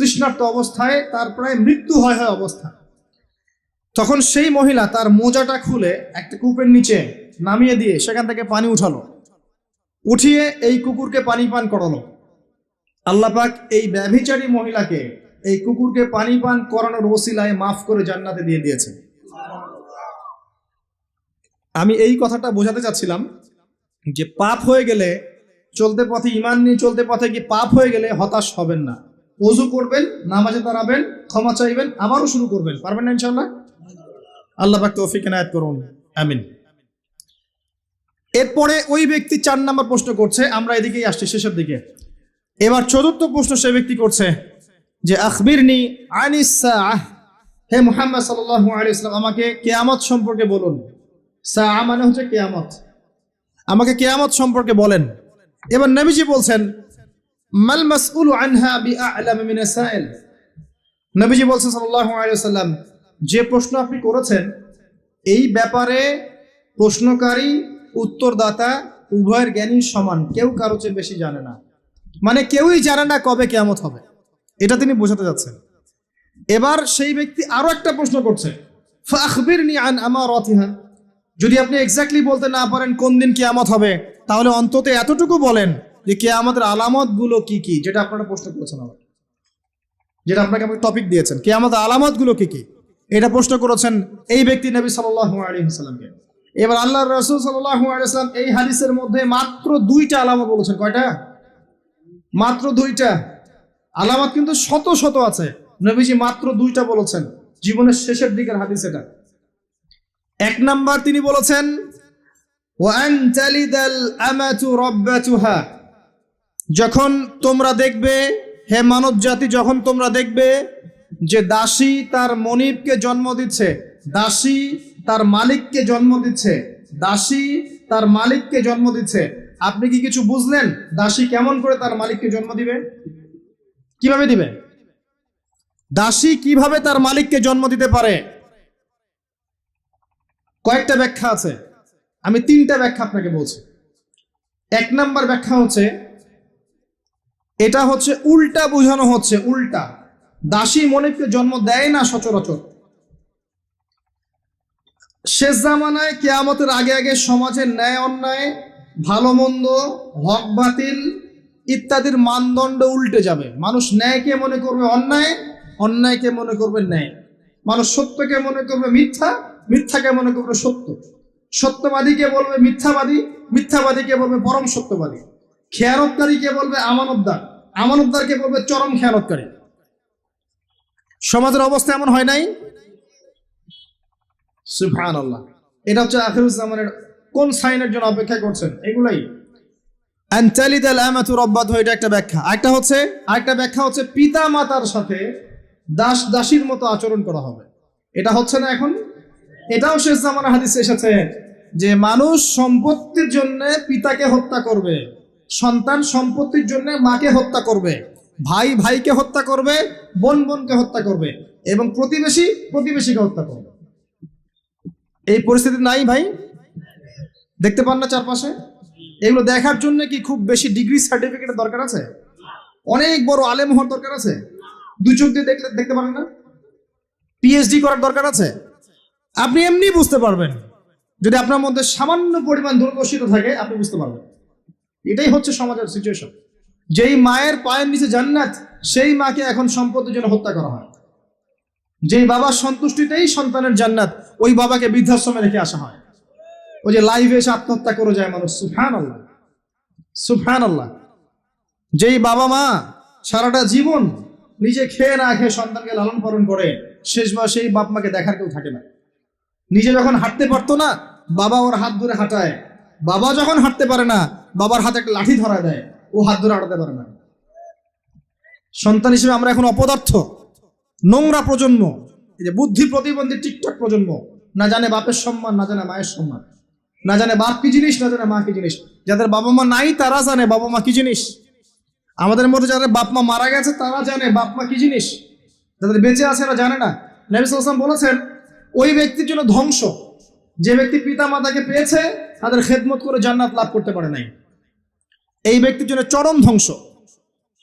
তৃষ্ণার্ত অবস্থায়, তার প্রায় মৃত্যু হয় অবস্থা। তখন সেই মহিলা তার মোজাটা খুলে একটা কূপের নিচে নামিয়ে দিয়ে সেখান থেকে পানি উঠালো, উঠিয়ে এই কুকুরকে পানি পান করালো। আল্লাহ পাক এই ব্যভিচারী মহিলাকে এই কুকুরকে পানি পান করানোর ওসিলায় মাফ করে জান্নাতে দিয়ে দিয়েছে। আমি এই কথাটা বোঝাতে চাচ্ছিলাম যে পাপ হয়ে গেলে, চলতে পথে ঈমান নিয়ে চলতে পথে কি পাপ হয়ে গেলে হতাশ হবেন না। ওযু করবেন, নামাজে দাঁড়াবেন, ক্ষমা চাইবেন, আবারও শুরু করবেন। পারবেন না ইনশাআল্লাহ? আল্লাহ পাক তৌফিক এনায়েত করুন, আমিন। এরপরে ওই ব্যক্তি 4 নম্বর প্রশ্ন করছে, আমরা এদিকেই আসছি শেষের দিকে। এবার চতুর্থ প্রশ্ন সে ব্যক্তি করছে যে আখবিরনি আনিস সাআহ, হে মুহাম্মদ সাল্লাল্লাহু আলাইহি ওয়াসাল্লাম আমাকে কিয়ামত সম্পর্কে বলুন। সাআহ মানে হচ্ছে কিয়ামত, আমাকে কিয়ামত সম্পর্কে বলেন। এবার নবীজি বলছেন মাল মাসউলু আনহা বিআ'লাম মিনাস সাইল। নবীজি বলছেন সাল্লাল্লাহু আলাইহি ওয়াসাল্লাম, যে প্রশ্ন আপনি করেছেন এই ব্যাপারে প্রশ্নকারী উত্তরদাতা উভয়ের জ্ঞানী সমান, কেউ কারো চেয়ে বেশি জানে না। মানে কেউই জানে না কবে কিয়ামত হবে, এটা তিনি বোঝাতে যাচ্ছেন। এবার সেই ব্যক্তি আরো একটা প্রশ্ন করছে, ফাখবিরনি আন আমারাতিহা, যদি আপনি এক্স্যাক্টলি বলতে না পারেন কোন দিন কিয়ামত হবে, তাহলে অন্তত এতটুকু বলেন যে কিয়ামতের আলামত গুলো কি কি, যেটা আপনারা প্রশ্ন করেছেন, যেটা আপনাকে টপিক দিয়েছেন, কিয়ামতের আলামত গুলো কি কি, এটা প্রশ্ন করেছেন এই ব্যক্তি নবী সাল্লাল্লাহু আলাইহি ওয়াসাল্লামকে। এবার আল্লাহর রাসূল সাল্লাল্লাহু আলাইহি ওয়াসাল্লাম এই হাদিসের মধ্যে মাত্র 2টা আলামত বলেছেন। কয়টা? মাত্র 2টা আলামত, কিন্তু শত শত আছে। নবীজি মাত্র 2টা বলেছেন, জীবনের শেষের দিকের হাদিস এটা। 1 নাম্বার তিনি বলেছেন ওয়া আন তালিদাল আমাতু রাব্বাতুহা, যখন তোমরা দেখবে, হে মানব জাতি, যখন তোমরা দেখবে যে দাসী তার মনিবকে জন্ম দিচ্ছে, দাসী তার মালিককে জন্ম দিচ্ছে, দাসী তার মালিককে জন্ম দিচ্ছে, আপনি কি কিছু বুঝলেন দাসী কেমন করে তার মালিককে জন্ম দিবে? কিভাবে দিবে? দাসী কিভাবে তার মালিককে জন্ম দিতে পারে? কয়েকটা ব্যাখ্যা আছে, আমি 3টা ব্যাখ্যা আপনাকে বলছি। 1 নাম্বার ব্যাখ্যা হচ্ছে, এটা হচ্ছে উল্টা বোঝানো হচ্ছে, উল্টা। দাসী মনিবকে জন্ম দেয় না সচরাচর। শেষ জামানায় কিয়ামতের আগে আগে সমাজের ন্যায় অন্যায়, ভালো মন্দ, হক বাতিল ইত্যাদির মানদণ্ড উল্টে যাবে। মানুষ ন্যায়কে মনে করবে অন্যায়, অন্যায়কে মনে করবে ন্যায়। মানুষ সত্যকে মনে করবে মিথ্যা, মিথ্যাকে মনে করবে সত্য। সত্যবাদীকে বলবে মিথ্যাবাদী, মিথ্যাবাদীকে বলবে পরম সত্যবাদী। খেয়ানতকারীকে বলবে আমানতদার, আমানতদারকে বলবে চরম খেয়ানতকারী। সমাজের অবস্থা এমন হয় নাই? সুবহানাল্লাহ। এটা হচ্ছে আখিরুজ জামানের কোন সাইনের জন্য অপেক্ষা করছেন? এগুলাই। আনতালিদাল আমাতু রাব্বাতুহা, এটা একটা ব্যাখ্যা। আরেকটা ব্যাখ্যা হচ্ছে পিতা মাতার সাথে দাস দাসীর মতো আচরণ করা হবে। এটা হচ্ছে না এখন? এটাও শেষ জামানার হাদিসে এসেছে যে মানুষ সম্পত্তির জন্য পিতাকে হত্যা করবে, সন্তান সম্পত্তির জন্য মাকে হত্যা করবে, ভাই ভাইকে হত্যা করবে, বোন বোনকে হত্যা করবে, এবং প্রতিবেশী প্রতিবেশীকে হত্যা করবে। এই পরিস্থিতি নাই ভাই? দেখতে পান না চারপাশে? এগুলো দেখার জন্য কি খুব বেশি ডিগ্রি সার্টিফিকেটের দরকার আছে? অনেক বড় আলেম হওয়ার দরকার আছে? 2 চোখ দিয়ে দেখতে পারেন না? পিএইচডি করার দরকার আছে? আপনি এমনি বুঝতে পারবেন, যদি আপনার মধ্যে সামান্য পরিমাণ দূরদর্শিতা থাকে আপনি বুঝতে পারবেন। এটাই হচ্ছে সমাজের সিচুয়েশন। যেই মায়ের পায়ের নিচে জান্নাত, সেই মাকে এখন সম্পত্তির জন্য হত্যা করা হয়। যেই বাবার সন্তুষ্টিতেই সন্তানের জান্নাত, ওই বাবাকে বৃদ্ধাশ্রমে রেখে আসা হয়। ওই যে লাইভে এসে আত্মহত্যা করে যায় মানুষ। সুবহানাল্লাহ, সুবহানাল্লাহ। যেই বাবা মা সারাটা জীবন নিজে খেয়ে না খেয়ে সন্তানকে লালন পালন করে, শেষ বয়সে সেই বাপ মাকে দেখার কেউ থাকে না। নিজে যখন হাঁটতে পারতো না, বাবা ওর হাত ধরে হাঁটায়। বাবা যখন হাঁটতে পারে না, বাবার হাতে একটা লাঠি ধরা দেয়, ও হাত ধরে হাঁটাতে পারে না। সন্তান হিসেবে আমরা এখন অপদার্থ, নোংরা প্রজন্ম, এই যে বুদ্ধি প্রতিবন্ধী টিকটক প্রজন্ম। না জানে বাপের সম্মান, না জানে মায়ের সম্মান, না জানে বাপ কি জিনিস, না জানে মা কি জিনিস। যাদের বাবা মা নাই তারা জানে বাবা মা কি জিনিস। আমাদের মধ্যে যাদের বাপ মা মারা গেছে তারা জানে বাপ মা কি জিনিস, যাদের বেঁচে আছে এরা জানে না। নবী সাল্লাল্লাহু আলাইহি ওয়াসাল্লাম বলেছেন ওই ব্যক্তির জন্য ধ্বংস যে ব্যক্তি পিতা মাতাকে পেয়েছে, তাদের খেদমত করে জান্নাত লাভ করতে পারে নাই। এই ব্যক্তির জন্য চরম ধ্বংস।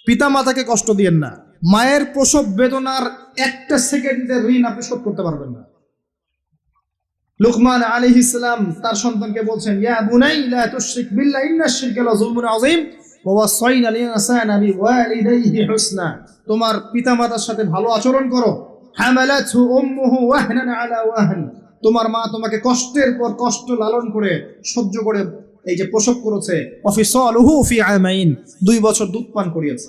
পিতা মাতাকে কষ্ট দিয়েন না, মায়ের প্রসব বেদনার একটা সেকেন্ডের ঋণ আপনি শোধ করতে পারবেন না। লুকমান আলাইহিস সালাম তার সন্তানকে বলছেন, ইয়া বুনাই লা তুশরিক বিল্লাহ ইন্নাশ শিরকা লাযুলমুন আযীম ওয়া ওয়াসাইনা আল ইনসানা বিওয়ালিদাইহি হুসনা। তোমার পিতামাতার সাথে ভালো আচরণ করো। হামালাতহু উম্মুহু ওয়াহনান আলা ওয়াহন। তোমার মা তোমাকে কষ্টের পর কষ্ট লালন করে সহ্য করে এই যে প্রসব করেছে। ওয়াফিসালুহু ফি আমাইন, 2 বছর দুধ পান করিয়েছে।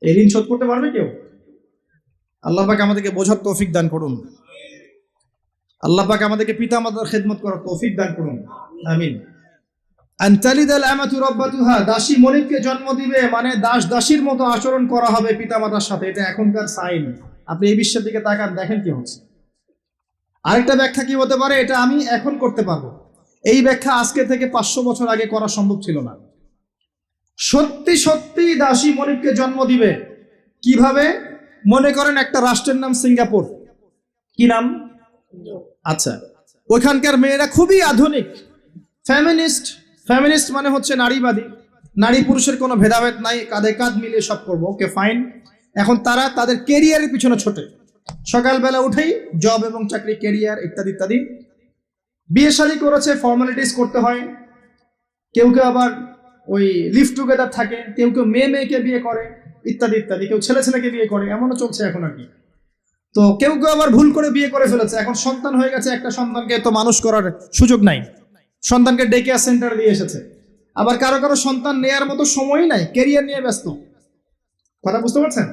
এই ঋণ শোধ করতে পারবে কেউ? আল্লাহ পাক আমাদেরকে বোঝার তৌফিক দান করুন। আল্লাহ পাক আমাদেরকে পিতা মাতার খেদমত করার তৌফিক দান করুন, আমিন। আনতালিদাল আমাতু রাব্বাতুহা, দাসী মনিবকে জন্ম দিবে মানে দাস দাসীর মতো আচরণ করা হবে পিতা মাতার সাথে। এটা এখনকার সাইন। আপনি এই বিশ্বের দিকে তাকান, দেখেন কি হচ্ছে। আরেকটা ব্যাখ্যা কি হতে পারে, এটা আমি এখন করতে পারবো। এই ব্যাখ্যা আজকে থেকে 500 বছর আগে করা সম্ভব ছিল না। সত্যি সত্যি দাসী মনিবকে জন্ম দিবে। কিভাবে? মনে করেন একটা রাষ্ট্রের নাম সিঙ্গাপুর। কি নাম? আচ্ছা, ওইখানকার মেয়েরা খুবই আধুনিক, ফেমিনিস্ট। ফেমিনিস্ট মানে হচ্ছে নারীবাদী, নারী পুরুষের কোনো ভেদাভেদ নাই, কাঁধে কাঁধ মিলিয়ে সব করবো, ওকে ফাইন। এখন তারা তাদের কেরিয়ারের পিছনে ছোটে, সকালবেলা উঠেই জব এবং চাকরি, কেরিয়ার ইত্যাদি ইত্যাদি। বিয়ে শাদী করেছে, ফর্মালিটিস করতে হয়। কেউ কেউ আবার ওই লিভ টুগেদার থাকে, কেউ কেউ মেয়ে মেয়েকে বিয়ে করে ইত্যাদি ইত্যাদি, কেউ ছেলে ছেলেকে বিয়ে করে, এমনও চলছে এখন আর কি। তো কেউ কেউ আবার ভুল করে বিয়ে করে ফেলেছে, এখন সন্তান হয়ে গেছে, একটা সন্তানকে তো মানুষ করার সুযোগ নাই, সন্তানকে ডে কেয়ার সেন্টারে দিয়ে এসেছে। আবার কারো কারো সন্তান নেয়ার মতো সময়ই নাই, ক্যারিয়ার নিয়ে ব্যস্ত। কথা বুঝতে পারছেন?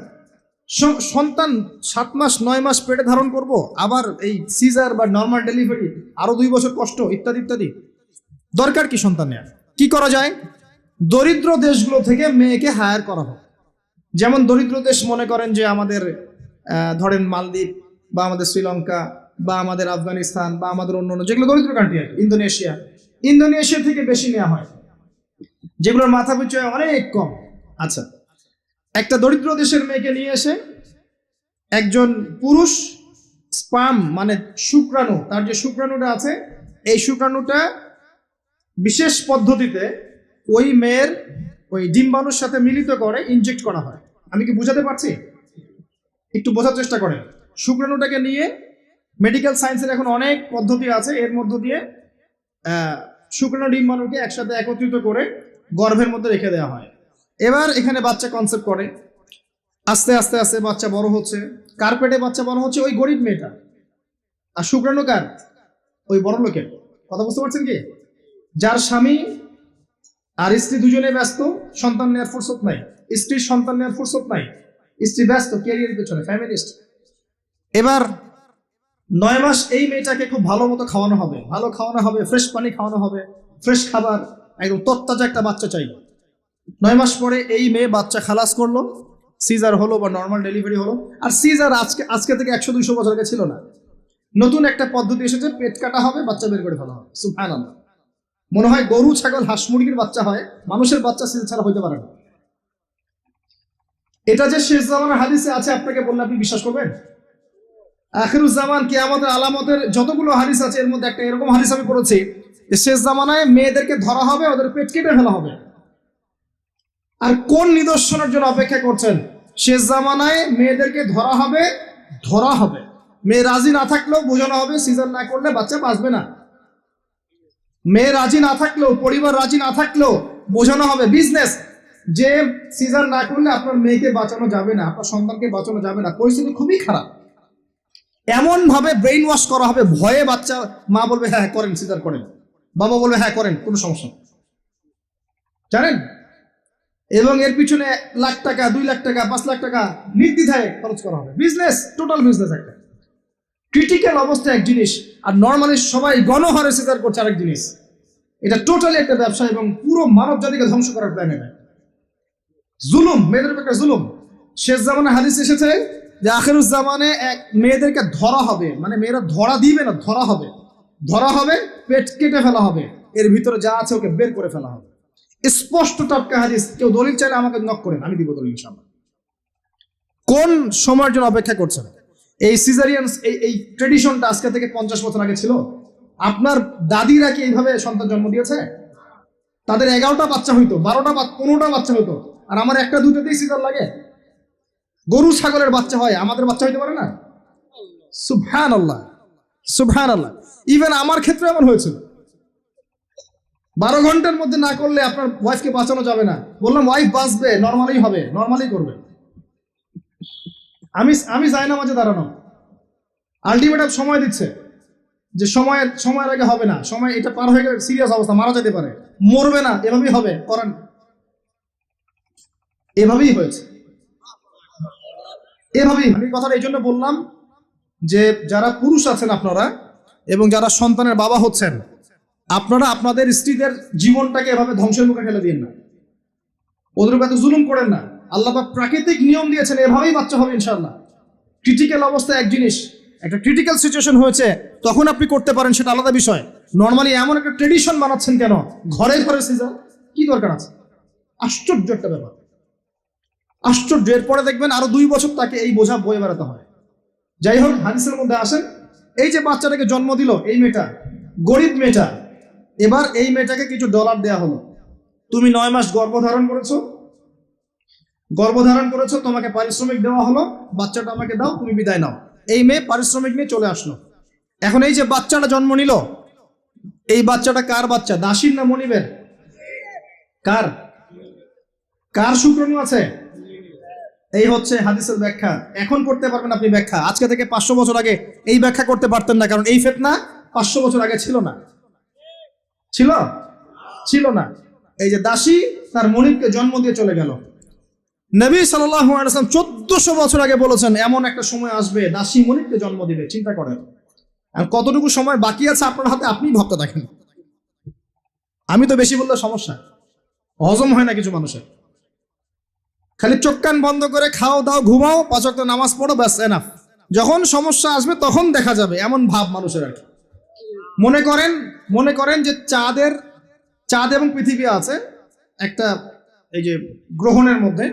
সন্তান 7 মাস 9 মাস পেটে ধারণ করব, আবার এই সিজার বা নর্মাল ডেলিভারি, আরো 2 বছর কষ্ট ইত্যাদি ইত্যাদি। দরকার কি সন্তান নেয়ার? কি করা যায়? দরিদ্র দেশগুলো থেকে মেয়েকে হায়ার করা হোক। যেমন দরিদ্র দেশ মনে করেন যে আমাদের ধরেন মালদ্বীপ বা আমাদের শ্রীলঙ্কা বা আমাদের আফগানিস্তান বা আমাদের অন্য যেগুলো দরিদ্র কান্ট্রি আর ইন্দোনেশিয়া। ইন্দোনেশিয়া থেকে বেশি নেওয়া হয়, যেগুলোর মাথা পিছু অনেক কম। আচ্ছা, একটা দরিদ্র দেশের মেয়েকে নিয়ে এসে একজন পুরুষ স্পার্ম মানে শুক্রাণু, তার যে শুক্রাণুটা আছে, এই শুক্রাণুটা বিশেষ পদ্ধতিতে ওই মেয়ের ওই ডিম্বাণুর সাথে মিলিত করে ইনজেক্ট করা হয়। আমি কি বুঝাতে পারছি? একটু বোঝার চেষ্টা করেন। শুক্রাণুটাকে নিয়ে মেডিকেল সায়েন্সের এখন অনেক পদ্ধতি আছে, এর মধ্য দিয়ে শুক্রাণু ডিম্বাণুকে একসাথে একত্রিত করে গর্ভের মধ্যে রেখে দেওয়া হয়। এবার এখানে বাচ্চা কনসেপ্ট করে, আস্তে আস্তে আস্তে বাচ্চা বড় হচ্ছে। কার পেটে বাচ্চা বড় হচ্ছে? ওই গরিব মেয়েটা। আর শুক্রাণু কার? ওই বড় লোকের। কথা বুঝতে পারছেন কি? যার স্বামী আর স্ত্রী দুজনে ব্যস্ত, সন্তান নেওয়ার ফুরসত নাই, স্ত্রীর সন্তান নেওয়ার ফুরসত নাই, স্ত্রী ব্যস্ত ক্যারিয়ারের পেছনে, ফ্যামিলিস্ট। এবার 9 মাস এই মেয়েটাকে খুব ভালো মতো খাওয়ানো হবে, ভালো খাওয়ানো হবে, ফ্রেশ পানি খাওয়ানো হবে, ফ্রেশ খাবার, একদম তত্তাজা একটা বাচ্চা চাই। 9 মাস পরে এই মেয়ে বাচ্চা খালাস করলো, সিজার হলো বা নর্মাল ডেলিভারি হলো। আর সিজার আজকে থেকে 100-200 বছর আগে ছিল না, নতুন একটা পদ্ধতি এসেছে, পেট কাটা হবে, বাচ্চা বের করে ফেলা হবে। সুবহানাল্লাহ। মনে হয় গরু ছাগল হাঁস মুরগির বাচ্চা হয়, মানুষের বাচ্চা সিজার ছাড়া হইতে পারে না। এটা যে শেষ জামানের হাদিসে আছে, আপনাকে বললে আপনি বিশ্বাস করবেন? আখিরুজ জামান কিয়ামতের আলামতের যতগুলো হাদিস আছে, এর মধ্যে একটা এরকম হাদিস আমি পড়েছি যে শেষ জামানায় মেয়েদেরকে ধরা হবে, ওদের পেট কেটে ফেলা হবে। আর কোন নিদর্শনের জন্য অপেক্ষা করছেন? শেষ জামানায় মেয়েদেরকে ধরা হবে, ধরা হবে, মেয়ে রাজি না থাকলেও বোঝানো হবে, সিজার না করলে বাচ্চা বাঁচবে না। মেয়ে রাজি না থাকলেও, পরিবার রাজি না থাকলেও বোঝানো হবে, বিজনেস, যে সিজার না করলে আপনার মেয়েকে বাঁচানো যাবে না, আপনার সন্তানকে বাঁচানো যাবে না, পরিস্থিতি খুবই খারাপ। এমন ভাবে ব্রেইন ওয়াশ করা হবে, ভয়ে বাচ্চা, মা বলবে হ্যাঁ করেন, সিজার করেন, বাবা বলবে হ্যাঁ করেন, কোনো সমস্যা নেই, জানেন। এবং এর পিছনে 1 লাখ টাকা, 2 লাখ টাকা, 5 লাখ টাকা নির্দ্বিধায় খরচ করা হবে। বিজনেস, টোটাল বিজনেস একটা। ক্রিটিক্যাল অবস্থা এক জিনিস, আর নর্মালি সবাই গণহারে সিজার করছে আরেক জিনিস। এটা টোটালি একটা ব্যবসা এবং পুরো মানব জাতিকে ধ্বংস করার প্ল্যান। এটা জুলুম, মেয়েদের একটা জুলুম। শেষ জামানে হাদিস এসেছে যে আখিরুজ জামানে মেয়েদেরকে ধরা হবে, মানে মেয়েরা ধরা দিবে না, ধরা হবে, ধরা হবে, পেট কেটে ফেলা হবে, এর ভিতরে যা আছে ওকে বের করে ফেলা হবে। স্পষ্ট টাটকা হাদিস। কেউ দলিল চাইলে আমাকে নক করেন, আমি দিব দলিল ইনশাআল্লাহ। কোন সময়ের জন্য অপেক্ষা করছেন? এই সিজারিয়ান এই ট্রেডিশনটা আজকে থেকে 50 বছর আগে ছিল। আপনার দাদিরা কি এইভাবে সন্তান জন্ম দিয়েছে? তাদের 11টা বাচ্চা হইতো, 12টা 15টা বাচ্চা হইতো, আর আমার 1-2টাতেই সিজার লাগে। গরু ছাগলের বাচ্চা হয়, আমাদের বাচ্চা হইতে পারে না? সুবহানাল্লাহ, সুবহানাল্লাহ। ইভেন আমার ক্ষেত্রে এমন হয়েছিল। 12 ঘন্টার মধ্যে না করলে আপনার ওয়াইফকে বাঁচানো যাবে না। বললাম ওয়াইফ বাঁচবে, নর্মালি হবে, নর্মালি করবে। আমি যাই না মাঝে দাঁড়ানো, আলটিমেটাম সময় দিচ্ছে যে সময়ের আগে হবে না, সময় এটা পার হয়ে গেলে সিরিয়াস অবস্থা, মারা যেতে পারে, মরবে না, এভাবেই হবে, করেন। এভাবেই হয়েছে, এভাবেই। আমি কথাটা এই জন্য বললাম যে যারা পুরুষ আছেন আপনারা এবং যারা সন্তানের বাবা হচ্ছেন, আপনারা আপনাদের স্ত্রীদের জীবনটাকে এভাবে ধ্বংসের মুখে ফেলে দিন না, ওদের উপর এত জুলুম করেন না। আল্লাহ পাক প্রাকৃতিক নিয়ম দিয়েছেন, এভাবেই বাচ্চা হবে ইনশাআল্লাহ। ক্রিটিক্যাল অবস্থা এক জিনিস, একটা ক্রিটিক্যাল সিচুয়েশন হয়েছে তখন আপনি করতে পারেন, সেটা আলাদা বিষয়। নর্মালি এমন একটা ট্রেডিশন বানাচ্ছেন কেন, ঘরে ঘরে সিজার, কি দরকার আছে? আশ্চর্য একটা ব্যাপার, আশ্চর্য। এরপরে দেখবেন আরো 2 বছর তাকে এই বোঝা বয়ে বেড়াতে হয়। যাই হোক, হাদিসের মধ্যে আসেন, এই যে বাচ্চাটাকে জন্ম দিল এই মেয়েটা, গরিব মেয়েটা, এবার এই মেয়েটাকে কিছু ডলার দেয়া হলো, তুমি 9 মাস গর্ভধারণ করেছো, তোমাকে পারিশ্রমিক দেওয়া হলো, বাচ্চাটা আমাকে দাও, তুমি বিদায় নাও। এই মেয়ে পারিশ্রমিক নিয়ে চলে আসলো। এখন এই যে বাচ্চাটা জন্ম নিল, এই বাচ্চাটা কার বাচ্চা? দাসীর না মনিবের? কার? কার শুক্রাণু আছে? এই হচ্ছে হাদিসের ব্যাখ্যা। এখন করতে পারবেন আপনি ব্যাখ্যা, আজকে থেকে 500 বছর আগে এই ব্যাখ্যা করতে পারতেন না, কারণ এই ফিতনা 500 বছর আগে ছিল না। ছিল না। এই যে দাসী তার মনিবকে জন্ম দিয়ে চলে গেল, নবী সাল্লাল্লাহু আলাইহি ওয়াসাল্লাম 1400 বছর আগে বলেছেন এমন একটা সময় আসবে দাসী মনিবকে জন্ম দিবে। চিন্তা করেন, আর কতটুকু সময় বাকি আছে আপনার হাতে, আপনি ভাবতে দেখেন। আমি তো বেশি বললে সমস্যা, হজম হয় না কিছু মানুষের। খালি চোখ কান বন্ধ করে খাও দাও ঘুমাও, 5 ওয়াক্ত নামাজ পড়ো, ব্যাস এনাফ। যখন সমস্যা আসবে তখন দেখা যাবে, এমন ভাব মানুষের আর কি। মনে করেন যে চাঁদ এবং পৃথিবী আছে একটা এই যে গ্রহণের মধ্যে।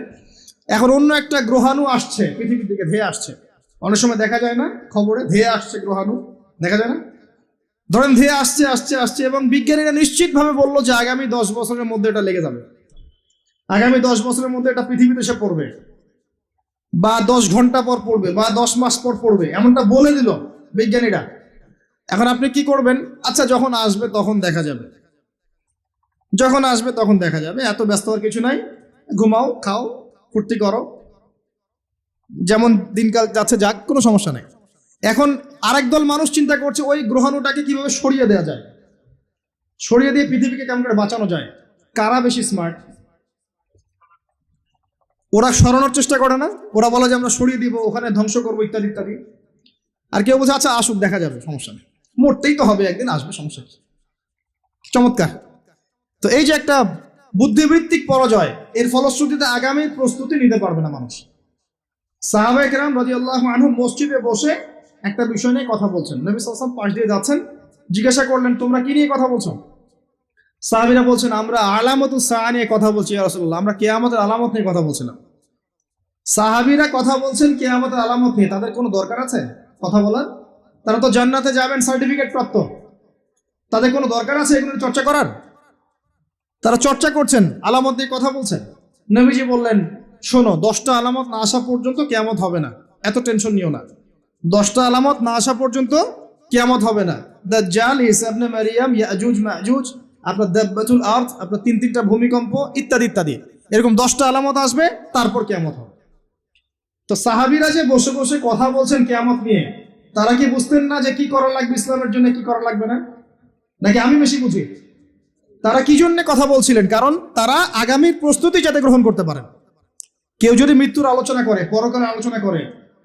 এখন অন্য একটা গ্রহাণু আসছে পৃথিবীর দিকে, ধেয়ে আসছে। অনেক সময় দেখা যায় না খবরে, ধেয়ে আসছে গ্রহাণু, দেখা যায় না? ধরেন ধেয়ে আসছে এবং বিজ্ঞানীরা নিশ্চিতভাবে বললো যে আগামী 10 বছরের মধ্যে এটা লেগে যাবে, আগামী 10 বছরের মধ্যে এটা পৃথিবীতে এসে পড়বে, বা 10 ঘন্টা পর পড়বে, বা 10 মাস পর পড়বে, এমনটা বলে দিল বিজ্ঞানীরা। এখন আপনি কি করবেন? আচ্ছা, যখন আসবে তখন দেখা যাবে, এত ব্যস্ত হওয়ার কিছু নাই, ঘুমাও, খাও, ফুর্তি করো, যেমন দিনকাল যাচ্ছে যাক, কোনো সমস্যা নেই। এখন আরেক দল মানুষ চিন্তা করছে ওই গ্রহাণুটাকে কিভাবে সরিয়ে দেওয়া যায়, সরিয়ে দিয়ে পৃথিবীকে কেমন করে বাঁচানো যায়। কারা বেশি স্মার্ট? ওরা সরানোর চেষ্টা করে না, ওরা বলে যে আমরা সরিয়ে দিব, ওখানে ধ্বংস করবো, ইত্যাদি ইত্যাদি। আর কেউ বলছে আচ্ছা আসুক, দেখা যাবে, সমস্যা নেই, মরতেই তো হবে একদিন, আসবে, সমস্যা কি। চমৎকার। তো এই যে একটা বুদ্ধিবৃত্তিক পরাজয়, এর ফলশ্রুতিতে আগামী প্রস্তুতি নিতে পারবে না মানুষ। সাহাবায়ে কেরাম রাদিয়াল্লাহু আনহুম মসজিদে বসে একটা বিষয় নিয়ে কথা বলছেন, নবী সাল্লাল্লাহু আলাইহি ওয়াসাল্লাম পাশ দিয়ে যাচ্ছেন, জিজ্ঞাসা করলেন তোমরা কি নিয়ে কথা বলছো? সাহাবীরা বলছেন আমরা আলামাতুস সাআ নিয়ে কথা বলছি ইয়া রাসূলুল্লাহ, আমরা কিয়ামতের আলামত নিয়ে কথা বলছিলাম। সাহাবীরা কথা বলছেন কিয়ামতের আলামত নিয়ে, তাদের কোনো দরকার আছে কথা বলার? তারা তো জান্নাতে যাবেন সার্টিফিকেট প্রাপ্ত, তাদের কোনো দরকার আছে এগুলো চর্চা করার? তারা চর্চা করছেন, আলামত দিয়ে কথা বলছেন। নবীজি বললেন শোনো, 10টা আলামত না আসা পর্যন্ত কিয়ামত হবে না, এত টেনশন নিও না। 10টা আলামত না আসা পর্যন্ত কিয়ামত হবে না। দাজ্জাল, ঈসা ইবনে মারিয়াম, ইয়াজুজ মাজুজ, আপনার দাব্বাতুল আরদ, আপনার 3টা ভূমিকম্প, ইত্যাদি ইত্যাদি, এরকম 10টা আলামত আসবে, তারপর কিয়ামত হবে। তো সাহাবীরা যে বসে বসে কথা বলছেন কিয়ামত নিয়ে, তারা কি বুঝতেন না যে কি করা লাগবে ইসলামের জন্য, কি করা লাগবে না? নাকি আমি বেশি বুঝি? তারা কি জন্য কথা বলছিলেন? কারণ তারা আগামীর প্রস্তুতি যাতে গ্রহণ করতে পারেন। কেউ যদি মৃত্যুর আলোচনা করে, পরকালের আলোচনা করে,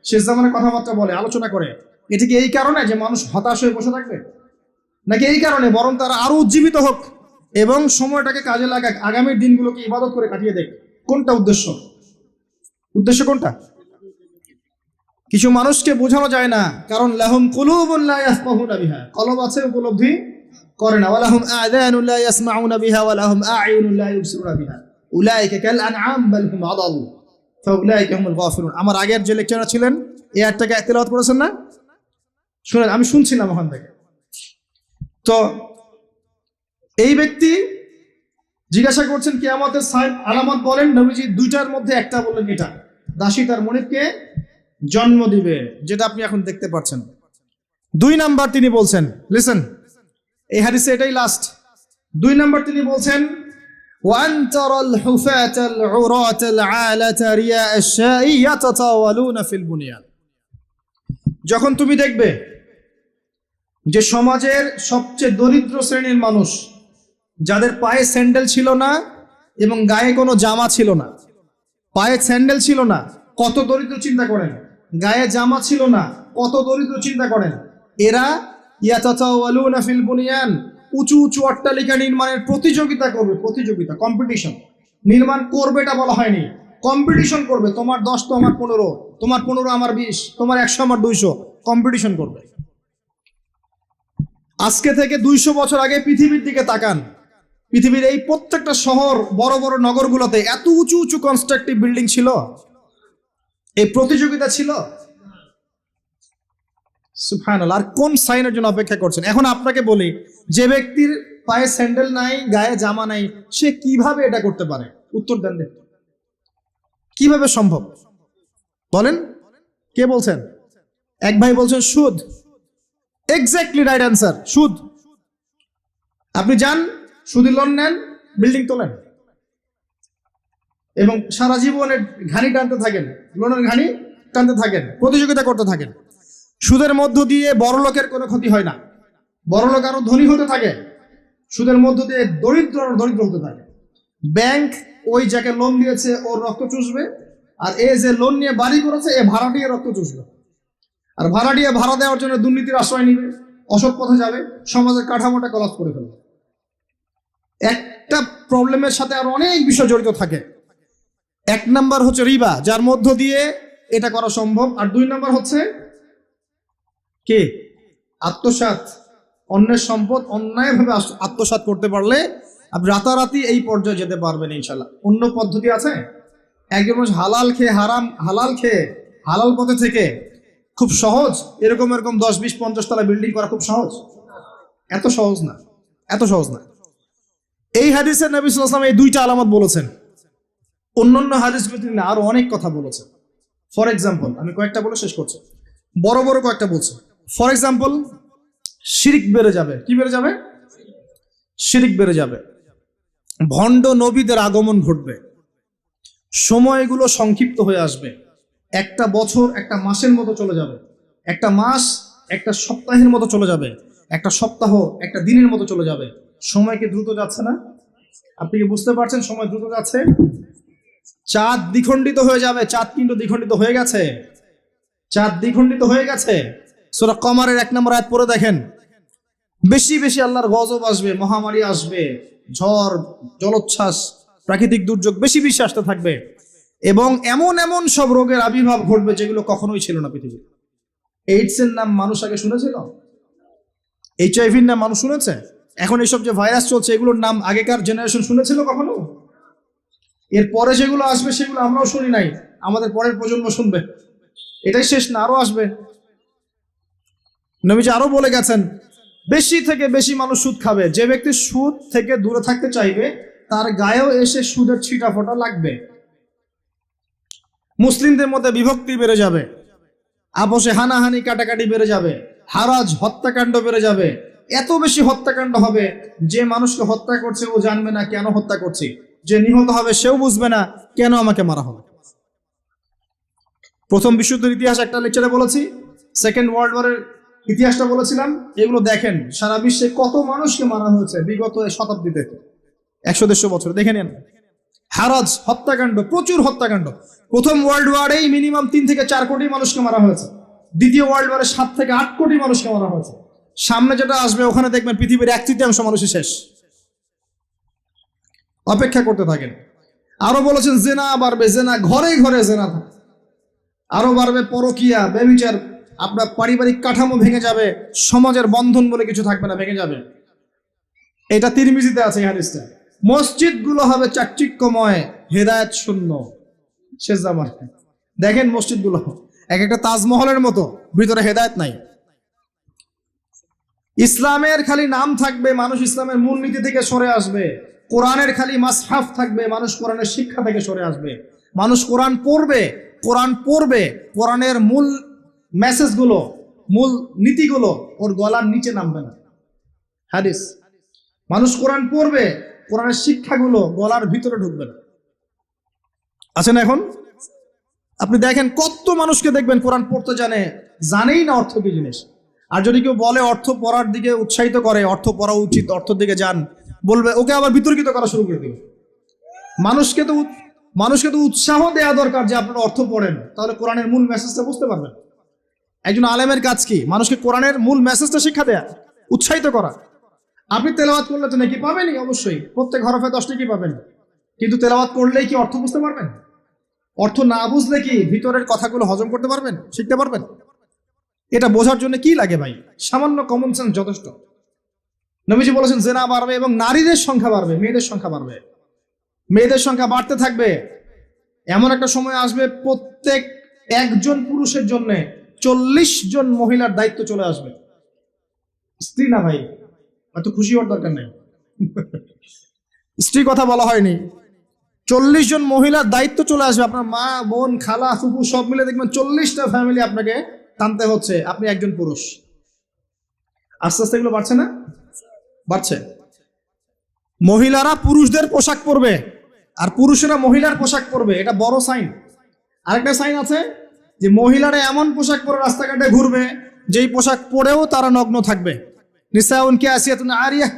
শেষ জামানের কথাবার্তা বলে, আলোচনা করে, এটি কি এই কারণে যে মানুষ হতাশ হয়ে বসে থাকবে, নাকি এই কারণে বরং তারা আরো উজ্জীবিত হোক এবং সময়টাকে কাজে লাগাক, আগামীর দিনগুলোকে ইবাদত করে কাটিয়ে দেখ? কোনটা উদ্দেশ্য কোনটা? কিছু মানুষকে বোঝানো যায় না, কারণ লাহুম কুলুবুন লা ইয়াফকাহুনা বিহা, কলব আছে উপলব্ধি করে না, ওয়ালাহুম আযানুন লা ইয়াসমাউনা বিহা ওয়ালাহুম আ'য়ুনুন লা ইউবসিরুনা বিহা উলাইকা কাল আনআম বাল হুম আদাল ফাউলাইকা হুমুল গাফিলুন। আমার আগের যে লেকচারার ছিলেন এই আয়াতটাকে তেলাওয়াত করেছেন না? শুনেন, আমি শুনছিলাম ওখান থেকে। তো এই ব্যক্তি জিজ্ঞাসা করছেন কিয়ামতের আলামত বলেন, নবীজি 2টার মধ্যে একটা বললেন এটা। দাসী তার মনিবকে জন্ম দিবে, যেটা আপনি এখন দেখতে পাচ্ছেন। 2 নাম্বার তিনি বলছেন, লিসেন, এই হাদিসে এটাই লাস্ট। 2 নাম্বার তিনি বলছেন, وأن ترى الحفاة العراة العالة رياء الشاء يتطاولون في البنيان। যখন তুমি দেখবে যে সমাজের সবচেয়ে দরিদ্র শ্রেণীর মানুষ, যাদের পায়ে স্যান্ডেল ছিল না এবং গায়ে কোনো জামা ছিল না, পায়ে স্যান্ডেল ছিল না, কত দরিদ্র চিন্তা করেন, গায়ে জামা ছিল না, কত দরিদ্র চিন্তা করেন, এরা ইয়াতাতাওয়ালুনা ফিল বুনিয়ান, উঁচু উঁচু অট্টালিকা নির্মাণের প্রতিযোগিতা করবে, প্রতিযোগিতা, কম্পিটিশন। নির্মাণ করবে এটা বলা হয়নি, কম্পিটিশন করবে। তোমার 10 তো আমার 15, তোমার 15 আমার 20, তোমার 100 আমার 200, কম্পিটিশন করবে। আজকে থেকে 200 বছর আগে পৃথিবীর দিকে তাকান, পৃথিবীর এই প্রত্যেকটা শহর, বড় বড় নগরগুলোতে এত উঁচু উঁচু কনস্ট্রাকটিভ বিল্ডিং ছিল? এই প্রতিযোগিতা ছিল? সুবহানাল্লাহ। আর কোন সাইনের জন্য অপেক্ষা করছেন? এখন আপনাকে বলি, যে ব্যক্তির পায়ে স্যান্ডেল নাই, গায়ে জামা নাই, সে কিভাবে এটা করতে পারে? উত্তর দেন, কিভাবে সম্ভব বলেন? কে বলছেন? এক ভাই বলছেন সুদ। এক্স্যাক্টলি রাইট অ্যান্সার, সুদ। আপনি যান, সুদি লোন নেন, বিল্ডিং তোলেন এবং সারা জীবনের ঘানি টানতে থাকেন, লোনের ঘানি টানতে থাকেন, প্রতিযোগিতা করতে থাকেন। সুদের মধ্য দিয়ে বড় লোকের কোনো ক্ষতি হয় না, বড় লোক আরো ধনী হতে থাকে, সুদের মধ্য দিয়ে দরিদ্র আরো দরিদ্র হতে থাকে। ব্যাংক ওই যাকে লোন দিয়েছে ওর রক্ত চুষবে, আর এ যে লোন নিয়ে বাড়ি করেছে এ ভাড়াটিয়ে রক্ত চুষবে, আর ভাড়াটিয়ে ভাড়া দেওয়ার জন্য দুর্নীতির আশ্রয় নিবে, অসৎ পথে যাবে, সমাজের কাঠামোটা কলাপস করে ফেলবে। একটা প্রবলেমের সাথে আরো অনেক বিষয় জড়িত থাকে। 1 নাম্বার হচ্ছে রিবা, যার মধ্য দিয়ে এটা করা সম্ভব। আর 2 নাম্বার হচ্ছে কি? আত্মসাৎ। অন্যের সম্পদ অন্যায়ভাবে আত্মসাৎ করতে পারলে আপনি রাতারাতি এই পর্যায়ে যেতে পারবেন ইনশাল্লাহ। অন্য পদ্ধতি আছে? একজন মানুষ হালাল খেয়ে হালাল খেয়ে হালাল পথে থেকে খুব সহজ এরকম 10, 20, 50 তলা বিল্ডিং করা খুব সহজ? এত সহজ না, এত সহজ না। এই হাদিসে নবী সাল্লাল্লাহু আলাইহি ওয়াসাল্লাম এই 2টা আলামত বলেছেন। অন্যান্য হাদিসগুলো তিনি আরো অনেক কথা বলেছেন। ফর এক্সাম্পল, আমি কয়েকটা বলে শেষ করছি, বড় বড় কয়েকটা বলছি। ফর এক্সাম্পল, শিরিক বেড়ে যাবে। কি বেড়ে যাবে? শিরিক বেড়ে যাবে। ভণ্ড নবীদের আগমন ঘটবে, সময়গুলো সংক্ষিপ্ত হয়ে আসবে। একটা বছর একটা মাসের মতো চলে যাবে, একটা মাস একটা সপ্তাহের মতো চলে যাবে, একটা সপ্তাহ একটা দিনের মতো চলে যাবে। সময় কি দ্রুত যাচ্ছে না? আপনি কি বুঝতে পারছেন সময় দ্রুত যাচ্ছে? চাঁদ দ্বিখণ্ডিত হয়ে যাবে। চাঁদ কিন্তু দ্বিখণ্ডিত হয়ে গেছে, চাঁদ দ্বিখণ্ডিত হয়ে গেছে। সূরা কমারের 1 নম্বর আয়াত পড়ে দেখেন। বেশি বেশি আল্লাহর গজব আসবে, মহামারী আসবে, ঝড়, জলোচ্ছ্বাস, প্রাকৃতিক দুর্যোগ বেশি বেশি আসতে থাকবে এবং এমন এমন সব রোগের আবির্ভাব ঘটবে যেগুলো কখনোই ছিল না পৃথিবীতে। এইডস এর নাম মানুষ আগে শুনেছিল? HIV-র নাম মানুষ শুনেছে? এখন এইসব যে ভাইরাস চলছে এগুলোর নাম আগেকার জেনারেশন শুনেছিল কখনো? এর পরে যেগুলো আসবে সেগুলো আমরাও শুনি নাই, আমাদের পরের প্রজন্ম শুনবে। এটাই শেষ না, আরো আসবে। নবীজি আরো বলে গেছেন, বেশি থেকে বেশি মানুষ সুদ খাবে। যে ব্যক্তি সুদ থেকে দূরে থাকতে চাইবে তার গায়েও এসে সুদের ছিটা ফোঁটা লাগবে। মুসলিমদের মধ্যে বিভক্তি বেড়ে যাবে, আপোষে হানাহানি কাটাকাটি বেড়ে যাবে, হারাজ হত্যাকাণ্ড বেড়ে যাবে। এত বেশি হত্যাকাণ্ড হবে যে মানুষকে হত্যা করছে ও জানবে না কেন হত্যা করছে, যে নিহত হবে সেও বুঝবে না কেন আমাকে মারা হবে। প্রথম বিশ্বযুদ্ধের ইতিহাস একটা লেকচারে বলেছি, সেকেন্ড ওয়ার্ল্ড ওয়ারের ইতিহাসটা বলেছিলাম। এগুলো দেখেন সারা বিশ্বে কত মানুষকে মারা হয়েছে বিগত শতাব্দীতে, 100-150 বছর দেখে নেন। হারাজ হত্যাকাণ্ড, প্রচুর হত্যাকাণ্ড। প্রথম ওয়ার্ল্ড ওয়ারেই মিনিমাম 3 থেকে 4 কোটি মানুষকে মারা হয়েছে। দ্বিতীয় ওয়ার্ল্ড ওয়ারে 7 থেকে 8 কোটি মানুষকে মারা হয়েছে। সামনে যেটা আসবে ওখানে দেখবেন পৃথিবীর 1/3 মানুষই শেষ। অপেক্ষা করতে থাকেন। আরো বলেছেন জেনা বাড়বে, জেনা ঘরে ঘরে জেনা থাকে। আরো বাড়বে পরকিয়া, ব্যভিচার, আপনার পারিবারিক কাঠামো ভেঙে যাবে, সমাজের বন্ধন বলে কিছু থাকবে না, ভেঙে যাবে। এটা তিরমিজিতে আছে এই হাদিসটা। মসজিদগুলো হবে চাকচিক্যময়, হেদায়েত শূন্য। শেষ জামানে দেখেন মসজিদগুলো এক একটা তাজমহলের মতো, ভিতরে হেদায়েত নাই। ইসলামের খালি নাম থাকবে, মানুষ ইসলামের মূলনীতি থেকে সরে আসবে। কোরআনের খালি মাসহাফ থাকবে, মানুষ কোরআনের শিক্ষা থেকে সরে আসবে। মানুষ কোরআন পড়বে, কোরআন পড়বে, কোরআনের মূল মেসেজগুলো, মূল নীতিগুলো ওর গলার নিচে নামবে না। হাদিস, মানুষ কোরআন পড়বে, কোরআনের শিক্ষাগুলো গলার ভিতরে ঢুকবে না। আছে না? এখন আপনি দেখেন কত মানুষকে দেখবেন কোরআন পড়তে জানেই না অর্থ কি জিনিস। আর যদি কেউ বলে অর্থ পড়ার দিকে উৎসাহিত করে, অর্থ পড়া উচিত, অর্থের দিকে যান, বলবে ওকে আবার বিতর্কিত করা শুরু করে দেবে। মানুষকে তো উৎসাহ দেওয়া দরকার যে আপনারা অর্থ পড়েন, তাহলে কোরআনের মূল মেসেজটা বুঝতে পারবেন। একজন আলেমের কাজ কি? মানুষকে কোরআনের মূল মেসেজটা শিক্ষা দেয়া, উৎসাহিত করা। আপনি তেলাওয়াত করলে তো নাকি পাবেনই, অবশ্যই প্রত্যেক হরফে 10 নাকি পাবেন, কিন্তু তেলাওয়াত করলেই কি অর্থ বুঝতে পারবেন? অর্থ না বুঝলে কি ভিতরের কথাগুলো হজম করতে পারবেন, শিখতে পারবেন? এটা বোঝার জন্য কি লাগে ভাই? সামান্য কমন সেন্স যথেষ্ট। নবীজি বলেছেন জেনা বাড়বে এবং নারীদের সংখ্যা বাড়বে, মেয়েদের সংখ্যা বাড়বে, মেয়েদের সংখ্যা বাড়তে থাকবে। এমন একটা সময় আসবে প্রত্যেক একজন পুরুষের জন্য 40 জন মহিলার দায়িত্ব চলে আসবে। স্ত্রী না ভাই, এত খুশি হওয়ার দরকার নেই, স্ত্রী কথা বলা হয়নি। 40 জন মহিলার দায়িত্ব চলে আসবে। আপনার মা, বোন, খালা, ফুফু সব মিলে দেখবেন 40টা ফ্যামিলি আপনাকে টানতে হচ্ছে, আপনি একজন পুরুষ। আস্তে আস্তে এগুলো বাড়ছে না? বাড়ছে। মহিলারা পুরুষদের পোশাক পরবে আর পুরুষেরা মহিলার পোশাক পরবে, এটা বড় সাইন। আরেকটা সাইন আছে যে মহিলারা এমন পোশাক পরে রাস্তাঘাটে ঘুরবে যেই পোশাক পরেও তারা নগ্ন থাকবে। নিসাউন কাসিয়াতুন আরিয়াহ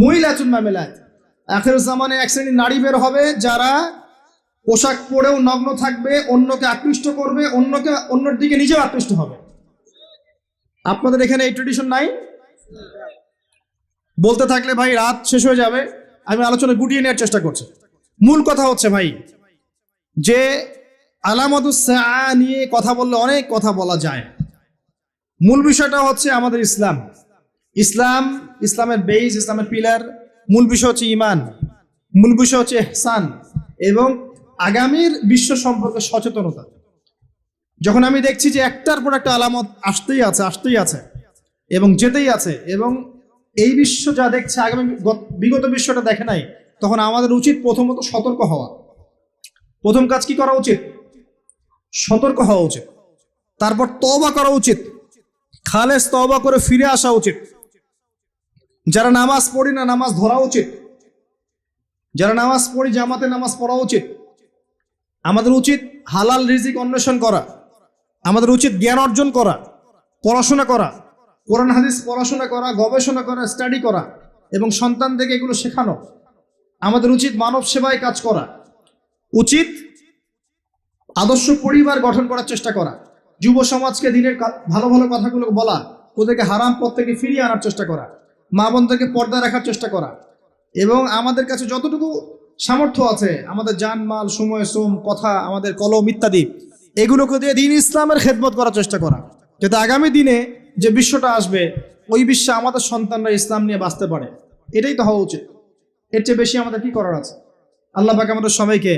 মুইলাতুন মামিলাত। আখিরুজ জামানে এক শ্রেণীর নারী বের হবে যারা পোশাক পরেও নগ্ন থাকবে, অন্যকে আকৃষ্ট করবে, অন্যর দিকে নিজেও আকৃষ্ট হবে। আপনাদের এখানে এই ট্রেডিশন নাই? বলতে থাকলে ভাই রাত শেষ হয়ে যাবে, আমি আলোচনা গুটিয়ে নেওয়ার চেষ্টা করছি। মূল কথা হচ্ছে ভাই যে আলামাতুস সাআ নিয়ে কথা বললে অনেক কথা বলা যায়। মূল বিষয়টা হচ্ছে আমাদের ইসলামের বেস, ইসলামের পিলার। মূল বিষয় হচ্ছে ঈমান, মূল বিষয় হচ্ছে ইহসান এবং আগামীর বিশ্ব সম্পর্কে সচেতনতা। যখন আমি দেখছি যে একটার পর একটা আলামত আসতেই আছে এবং যেতেই আছে, এবং এই বিশ্ব যা দেখছে আগামী বিগত বিশ্বটা দেখে নাই, তখন আমাদের উচিত প্রথমত সতর্ক হওয়া। প্রথম কাজ কি করা উচিত? সতর্ক হওয়া উচিত। তারপর তওবা করা উচিত, খালেস তওবা করে ফিরে আসা উচিত। যারা নামাজ পড়ি না, নামাজ ধরা উচিত। যারা নামাজ পড়ি, জামাতে নামাজ পড়া উচিত। আমাদের উচিত হালাল রিজিক অন্বেষণ করা, আমাদের উচিত জ্ঞান অর্জন করা, পড়াশোনা করা, কোরআন হাদিস পড়াশোনা করা, গবেষণা করা, স্টাডি করা এবং সন্তানদেরকে এগুলো শেখানো। আমাদের উচিত মানব সেবায় কাজ করা, উচিত আদর্শ পরিবার গঠন করার চেষ্টা করা, যুব সমাজকে দিনের ভালো ভালো কথাগুলো বলা, ওদেরকে হারাম পথ থেকে ফিরিয়ে আনার চেষ্টা করা, মা বোনদেরকে পর্দা রাখার চেষ্টা করা, এবং আমাদের কাছে যতটুকু সামর্থ্য আছে আমাদের জানমাল, সময়, শ্রম, কথা, আমাদের কলম ইত্যাদি, এগুলোকে দিয়ে দিন ইসলামের খেদমত করার চেষ্টা করা, যাতে আগামী দিনে যে বিশ্বটা আসবে ওই বিশ্বে আমাদের সন্তানরা ইসলাম নিয়ে বাঁচতে পারে। এটাই তো হওয়া উচিত। এর চেয়ে বেশি আমাদের কি করার আছে? আল্লাহ পাক আমাদের সবাইকে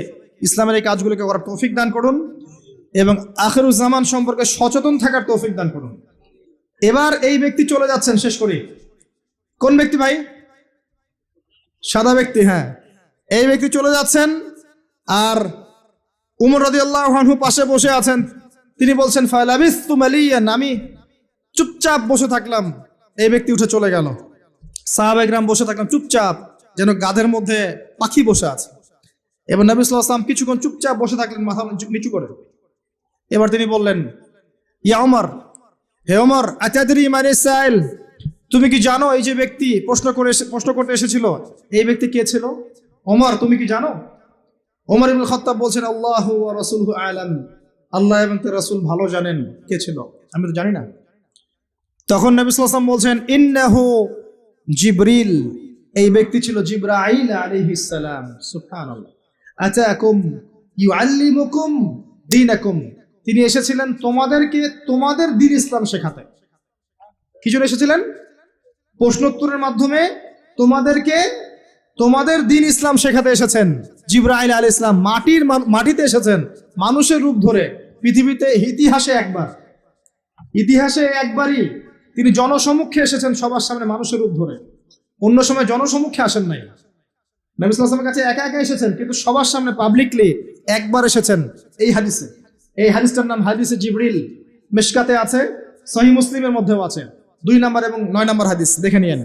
ইসলামের এই কাজগুলোকে করার তৌফিক দান করুন এবং আখিরুজ জামান সম্পর্কে সচেতন থাকার তৌফিক দান করুন। এবার এই ব্যক্তি চলে যাচ্ছেন, শেষ করি। কোন ব্যক্তি ভাই? সাদা ব্যক্তি, হ্যাঁ। এই ব্যক্তি চলে যাচ্ছেন আর উমর রাদিয়াল্লাহু আনহু পাশে বসে আছেন। তিনি বলছেন ফালাবিস্তু মালিয়ান, আমি চুপচাপ বসে থাকলাম। এই ব্যক্তি উঠে চলে গেল। সাহাবায়ে কেরাম বসে থাকলাম চুপচাপ, যেন গাধের মধ্যে পাখি বসে আছে। এবার নবী সাল্লাল্লাহু আলাইহি ওয়াসাল্লাম কিছুক্ষণ চুপচাপ বসে থাকলেন, মাথা নিচু করে। এবার তিনি বললেন, ইয়া ওমর, হে ওমর, আতাদরি মান সাইল, তুমি কি জানো এই যে ব্যক্তি প্রশ্ন করতে এসেছিল, এই ব্যক্তি কে ছিল? ওমর, তুমি কি জানো? ওমর ইবনে খাত্তাব বলছেন, আল্লাহু ওয়া রাসূলুহু আ'লাম, আল্লাহ এবং তার রাসূল ভালো জানেন কে ছিল, আমি তো জানি না। তখন নবী সাল্লাল্লাহু আলাইহি ওয়াসাল্লাম বলছেন, ইন্নাহু জিবরিল, এই ব্যক্তি ছিল জিবরাইল আলাইহিস সালাম। সুবহানাল্লাহ। আতাকুম ইউআল্লিমুকুম দীনাকুম, তিনি এসেছিলেন তোমাদেরকে তোমাদের দ্বীন ইসলাম শেখাতে। কি জন্য এসেছিলেন? প্রশ্নোত্তরের মাধ্যমে তোমাদেরকে তোমাদের দ্বীন ইসলাম শেখাতে এসেছেন। জিবরাইল আলাইহিস সালাম মাটিতে এসেছেন, মানুষের রূপ ধরে। পৃথিবীতে ইতিহাসে একবারই তিনি জনসমক্ষে এসেছেন, সবার সামনে মানুষের রূপ ধরে। অন্য সময় জনসমক্ষে আসেন নাই। নবী সাল্লাল্লাহু আলাইহি ওয়াসাল্লামের কাছে একা একা এসেছেন, কিন্তু সবার সামনে পাবলিকলি একবার এসেছেন। এই হাদিসে এই হাদিসটার নাম হাদিসে জিবরিল, মিশকাতে আছে, সহিহ মুসলিমের মধ্যেও আছে, 2 নম্বর এবং 9 নম্বর হাদিস, দেখে নিয়েন।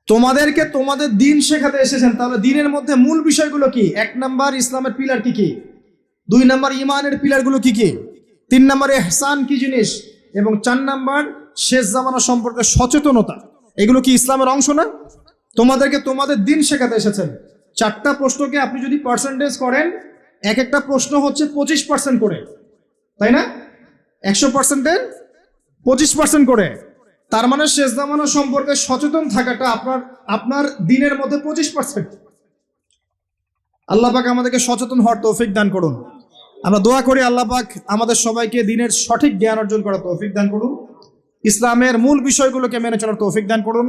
তোমাদেরকে তোমাদের দিন শেখাতে এসেছেন, তাহলে দিনের মধ্যে মূল বিষয়গুলো কি? 1 নম্বর ইসলামের পিলার কি কি, 2 নম্বর ইমানের পিলারগুলো কি কি, 3 নম্বর ইহসান কি জিনিস, এবং 4 নম্বর শেষ জামানা সম্পর্কে সচেতনতা। এগুলো কি ইসলামের অংশ না? তোমাদেরকে তোমাদের দিন শেখাতে এসেছেন। 4টা প্রশ্নকে আপনি যদি পার্সেন্টেজ করেন, এক একটা প্রশ্ন হচ্ছে 25% করে, তাই না? 100%-এর 25% করে। তার মানে শেষ জামানা সম্পর্কে সচেতন থাকাটা আপনার দিনের মধ্যে 25%। আল্লাহ পাক আমাদেরকে সচেতন হওয়ার তৌফিক দান করুন। আমরা দোয়া করি আল্লাহ পাক আমাদের সবাইকে দিনের সঠিক জ্ঞান অর্জন করার তৌফিক দান করুন, ইসলামের মূল বিষয়গুলোকে মেনে চলার তৌফিক দান করুন,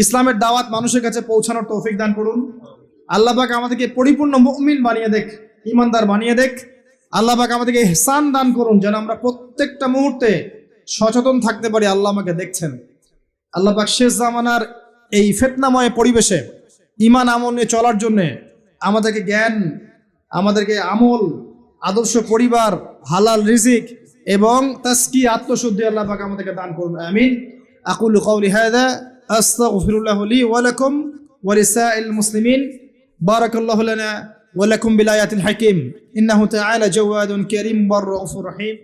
ইসলামের দাওয়াত মানুষের কাছে পৌঁছানোর তৌফিক দান করুন। আল্লাহ পাক আমাদেরকে পরিপূর্ণ মুমিন বানিয়ে দেখ, ইমানদার বানিয়ে দেখ। আল্লাহ পাক আমাদেরকে ইহসান দান করুন, যেন আমরা প্রত্যেকটা মুহূর্তে সচেতন থাকতে পারি আল্লাহ আমাকে দেখছেন। আল্লাহ পাক শেষ জামানার এই ফিতনাময় পরিবেশে ঈমান আমল নিয়ে চলার জন্য আমাদেরকে জ্ঞান, আমাদেরকে আমল, আদর্শ পরিবার, হালাল রিজিক এবং তাসকি, আত্মশুদ্ধি আল্লাহ পাক আমাদেরকে দান করুন। আমিন। আকুলু কওলি হাযা আস্তাগফিরুল্লাহ লি ওয়া লাকুম ওয়া লিসাইল মুসলিমিন। বারাকাল্লাহু লানা ওয়া লাকুম বিল আয়াতিল হাকিম। ইন্নাহু তাআলা জাওয়াদুন কারীম ওয়া রাউফুর রহিম।